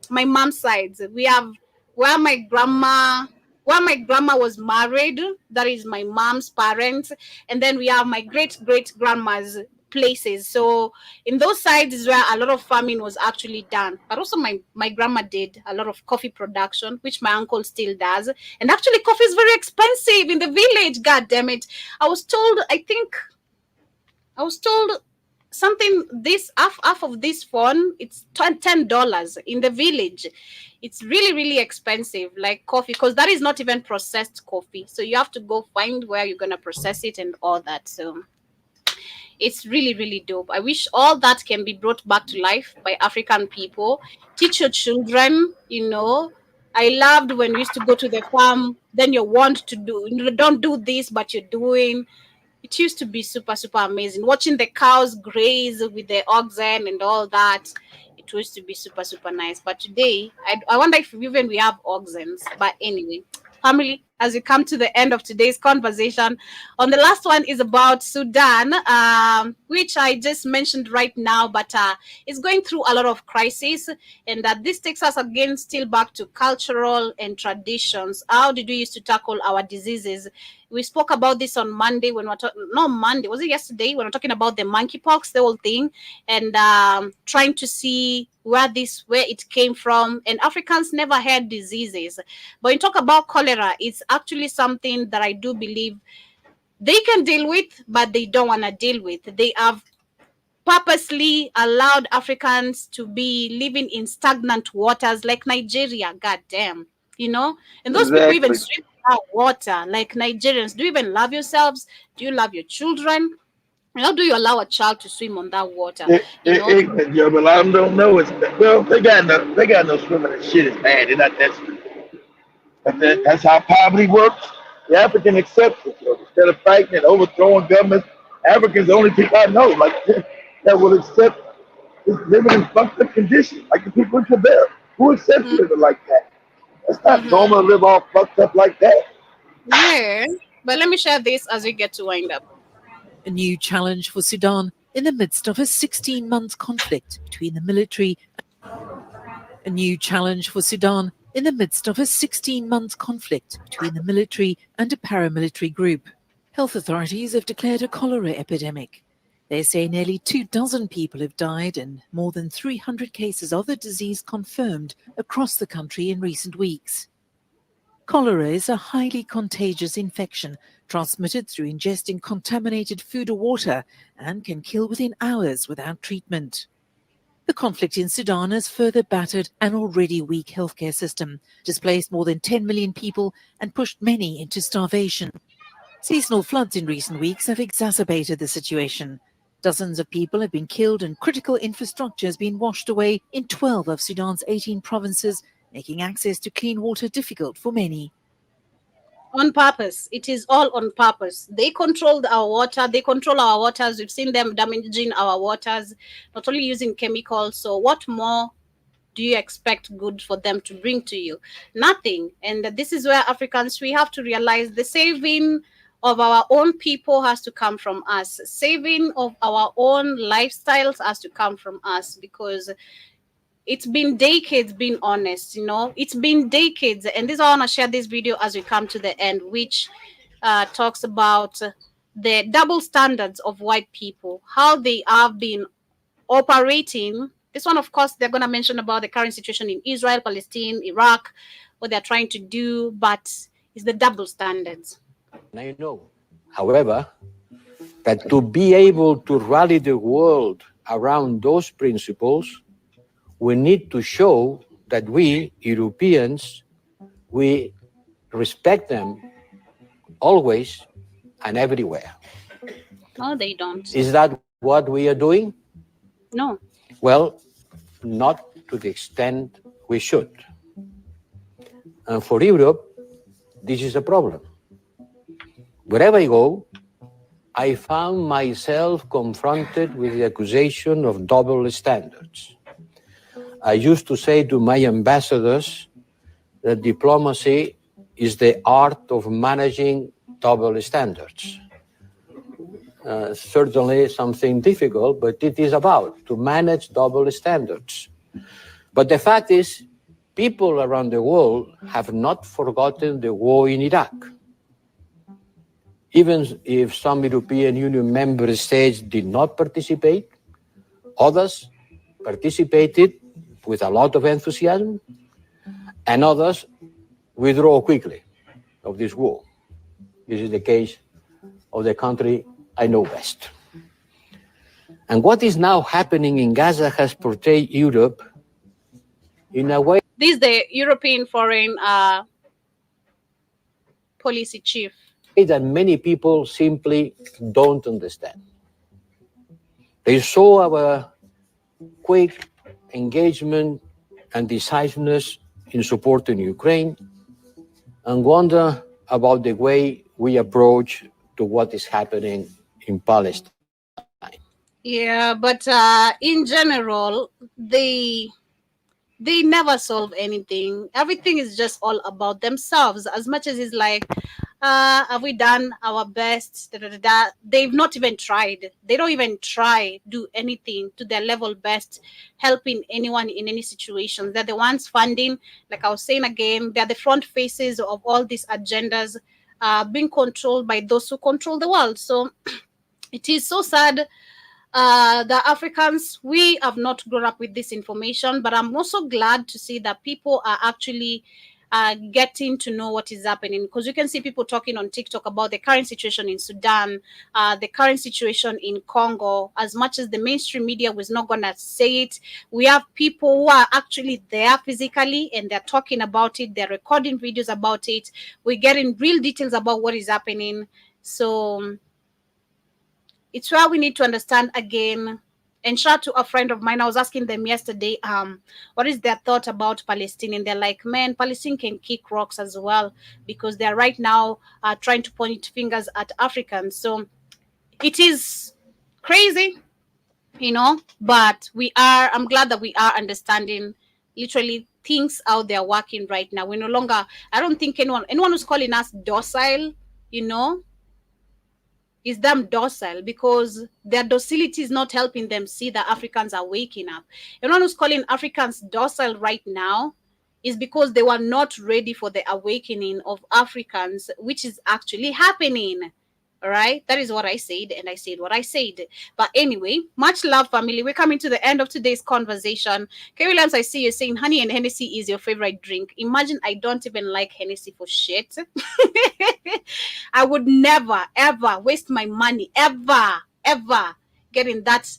my mom's sides. We have where my grandma was married, that is my mom's parents, and then we have my great grandma's places. So in those sides is where a lot of farming was actually done. But also my grandma did a lot of coffee production, which my uncle still does. And actually coffee is very expensive in the village. God damn it. I was told something, this half of this phone, it's $10 in the village. It's really, really expensive, like coffee, because that is not even processed coffee. So you have to go find where you're gonna process it and all that. So it's really, really dope. I wish all that can be brought back to life by African people. Teach your children. I loved when we used to go to the farm, then you're warned to don't do this, but you're doing. It used to be super, super amazing. Watching the cows graze with the oxen and all that. It used to be super, super nice. But today, I wonder if even we have oxens. But anyway, family, as we come to the end of today's conversation, on the last one is about Sudan, which I just mentioned right now, but it's going through a lot of crisis. And that this takes us again still back to cultural and traditions. How did we used to tackle our diseases? We spoke about this on Monday when we're talking, no, Monday, was it yesterday? When we're talking about the monkeypox, the whole thing, and trying to see where it came from. And Africans never had diseases. But when you talk about cholera, it's actually something that I do believe they can deal with, but they don't want to deal with. They have purposely allowed Africans to be living in stagnant waters like Nigeria. God damn. And those people even Exactly. swim in that water. Like Nigerians, do you even love yourselves? Do you love your children? How do you allow a child to swim on that water? Ignorant, Joe, but a lot of them don't know it's well. They got no swimming and shit is bad. They're not that stupid. But that's how poverty works. The African accepts it. So instead of fighting and overthrowing governments, Africans the only people I know like that will accept this living in fucked up conditions, like the people in Quebec. Who accepts Mm-hmm. living like that? It's not Mm-hmm. normal to live all fucked up like that. Yeah. But let me share this as we get to wind up. A new challenge for Sudan in the midst of a 16-month conflict between the military. A new challenge for Sudan in the midst of a 16-month conflict between the military and a paramilitary group. Health authorities have declared a cholera epidemic. They say nearly 24 people have died and more than 300 cases of the disease confirmed across the country in recent weeks. Cholera is a highly contagious infection transmitted through ingesting contaminated food or water and can kill within hours without treatment. The conflict in Sudan has further battered an already weak healthcare system, displaced more than 10 million people and pushed many into starvation. Seasonal floods in recent weeks have exacerbated the situation. Dozens of people have been killed and critical infrastructure has been washed away in 12 of Sudan's 18 provinces, making access to clean water difficult for many. On purpose. It is all on purpose. They controlled our water. They control our waters. We've seen them damaging our waters, not only using chemicals. So what more do you expect good for them to bring to you? Nothing. And this is where Africans, we have to realize the saving of our own people has to come from us. Saving of our own lifestyles has to come from us, because it's been decades, being honest, it's been decades. And this, I want to share this video as we come to the end, which talks about the double standards of white people, how they have been operating. This one, of course, they're going to mention about the current situation in Israel, Palestine, Iraq, what they're trying to do, but it's the double standards. I know, however, that to be able to rally the world around those principles, we need to show that we, Europeans, we respect them always and everywhere. No, they don't. Is that what we are doing? No. Well, not to the extent we should. And for Europe, this is a problem. Wherever I go, I found myself confronted with the accusation of double standards. I used to say to my ambassadors that diplomacy is the art of managing double standards. Certainly something difficult, but it is about to manage double standards. But the fact is, people around the world have not forgotten the war in Iraq. Even if some European Union member states did not participate, others participated with a lot of enthusiasm, and others withdraw quickly of this war. This is the case of the country I know best. And what is now happening in Gaza has portrayed Europe in a way. This is the European foreign policy chief. That many people simply don't understand. They saw our quick engagement and decisiveness in supporting Ukraine and wonder about the way we approach to what is happening in Palestine. Yeah, but in general, they never solve anything. Everything is just all about themselves. As much as it's like, have we done our best? Da, da, da, da. They've not even tried. They don't even try do anything to their level best, helping anyone in any situation. They're the ones funding. Like I was saying again, they're the front faces of all these agendas, being controlled by those who control the world. So it is so sad. The Africans, we have not grown up with this information, but I'm also glad to see that people are actually getting to know what is happening, because you can see people talking on TikTok about the current situation in Sudan, the current situation in Congo. As much as the mainstream media was not going to say it, we have people who are actually there physically and they're talking about it, they're recording videos about it, we're getting real details about what is happening. So it's where we need to understand again. And shout to a friend of mine, I was asking them yesterday, what is their thought about Palestine? And they're like, man, Palestine can kick rocks as well, because they're right now trying to point fingers at Africans. So it is crazy, but I'm glad that we are understanding literally things out there working right now. We're no longer, I don't think anyone who's calling us docile, is them docile, because their docility is not helping them see that Africans are waking up. Everyone who's calling Africans docile right now is because they were not ready for the awakening of Africans, which is actually happening. All right, that is what I said, and I said what I said. But anyway, much love, family. We're coming to the end of today's conversation. K. Williams, I see you saying honey and Hennessy is your favorite drink. Imagine I don't even like Hennessy for shit. I would never, ever waste my money, ever getting that.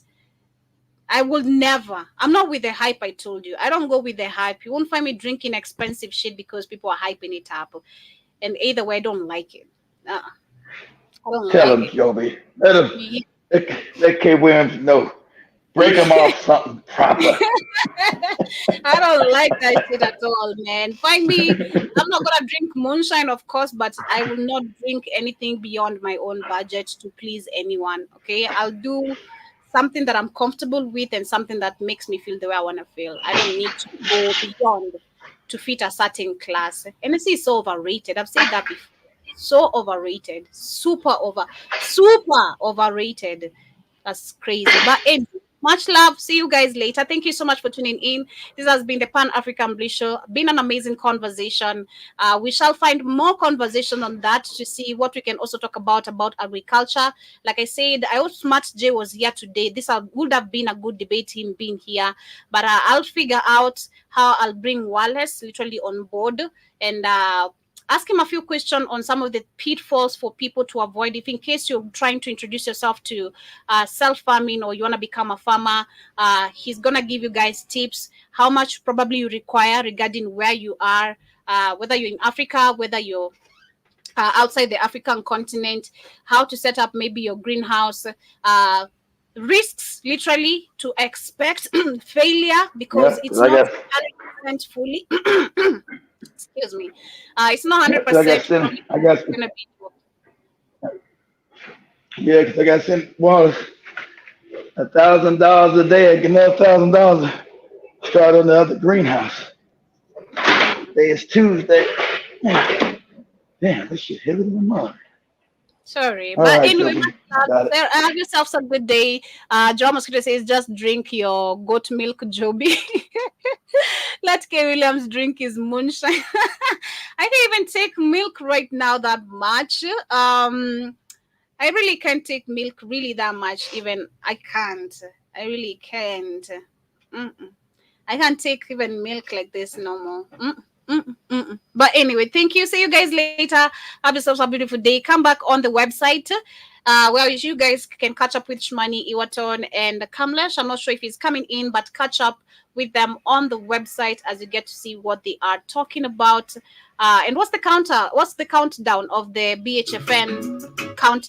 I will never. I'm not with the hype, I told you. I don't go with the hype. You won't find me drinking expensive shit because people are hyping it up. And either way, I don't like it. Tell him, Joby. Let K. Williams know. Break him off something proper. I don't like that shit at all, man. Find me. I'm not gonna drink moonshine, of course, but I will not drink anything beyond my own budget to please anyone. Okay, I'll do something that I'm comfortable with and something that makes me feel the way I want to feel. I don't need to go beyond to fit a certain class. NSC is so overrated. I've said that before. So overrated. Super overrated. That's crazy. But anyway, much love. See you guys later. Thank you so much for tuning in. This has been the Pan African Bliss Show. Been an amazing conversation. We shall find more conversation on that to see what we can also talk about agriculture. Like I said, I hope Smart J was here today. This would have been a good debate, him being here. But I'll figure out how I'll bring Wallace literally on board and ask him a few questions on some of the pitfalls for people to avoid if in case you're trying to introduce yourself to self-farming or you want to become a farmer. He's going to give you guys tips how much probably you require regarding where you are, whether you're in Africa, whether you're outside the African continent, how to set up maybe your greenhouse, risks literally to expect failure because Yeah, it's I not got 100% fully excuse me, it's not yeah, 'cause I got 100% sent probably I got gonna be. yeah, 'cause I got sent well $1,000 a day. I get another $1,000 to start on the other greenhouse. Today is Tuesday. Damn, this shit heavier than a mug. Sorry, All but right, anyway, Joby. Got it. have yourselves a good day. John Mosquito says just drink your goat milk, Joby. Let K. Williams drink his moonshine. I can't even take milk right now that much. I really can't take milk really that much. Even I can't. I really can't. Mm-mm. I can't take even milk like this no more. But anyway, thank you. See you guys later. Have yourselves a beautiful day. Come back on the website where you guys can catch up with Shmani, Iwaton, and Kamlesh. I'm not sure if he's coming in, but catch up with them on the website as you get to see what they are talking about. And what's the countdown of the BHFN countdown?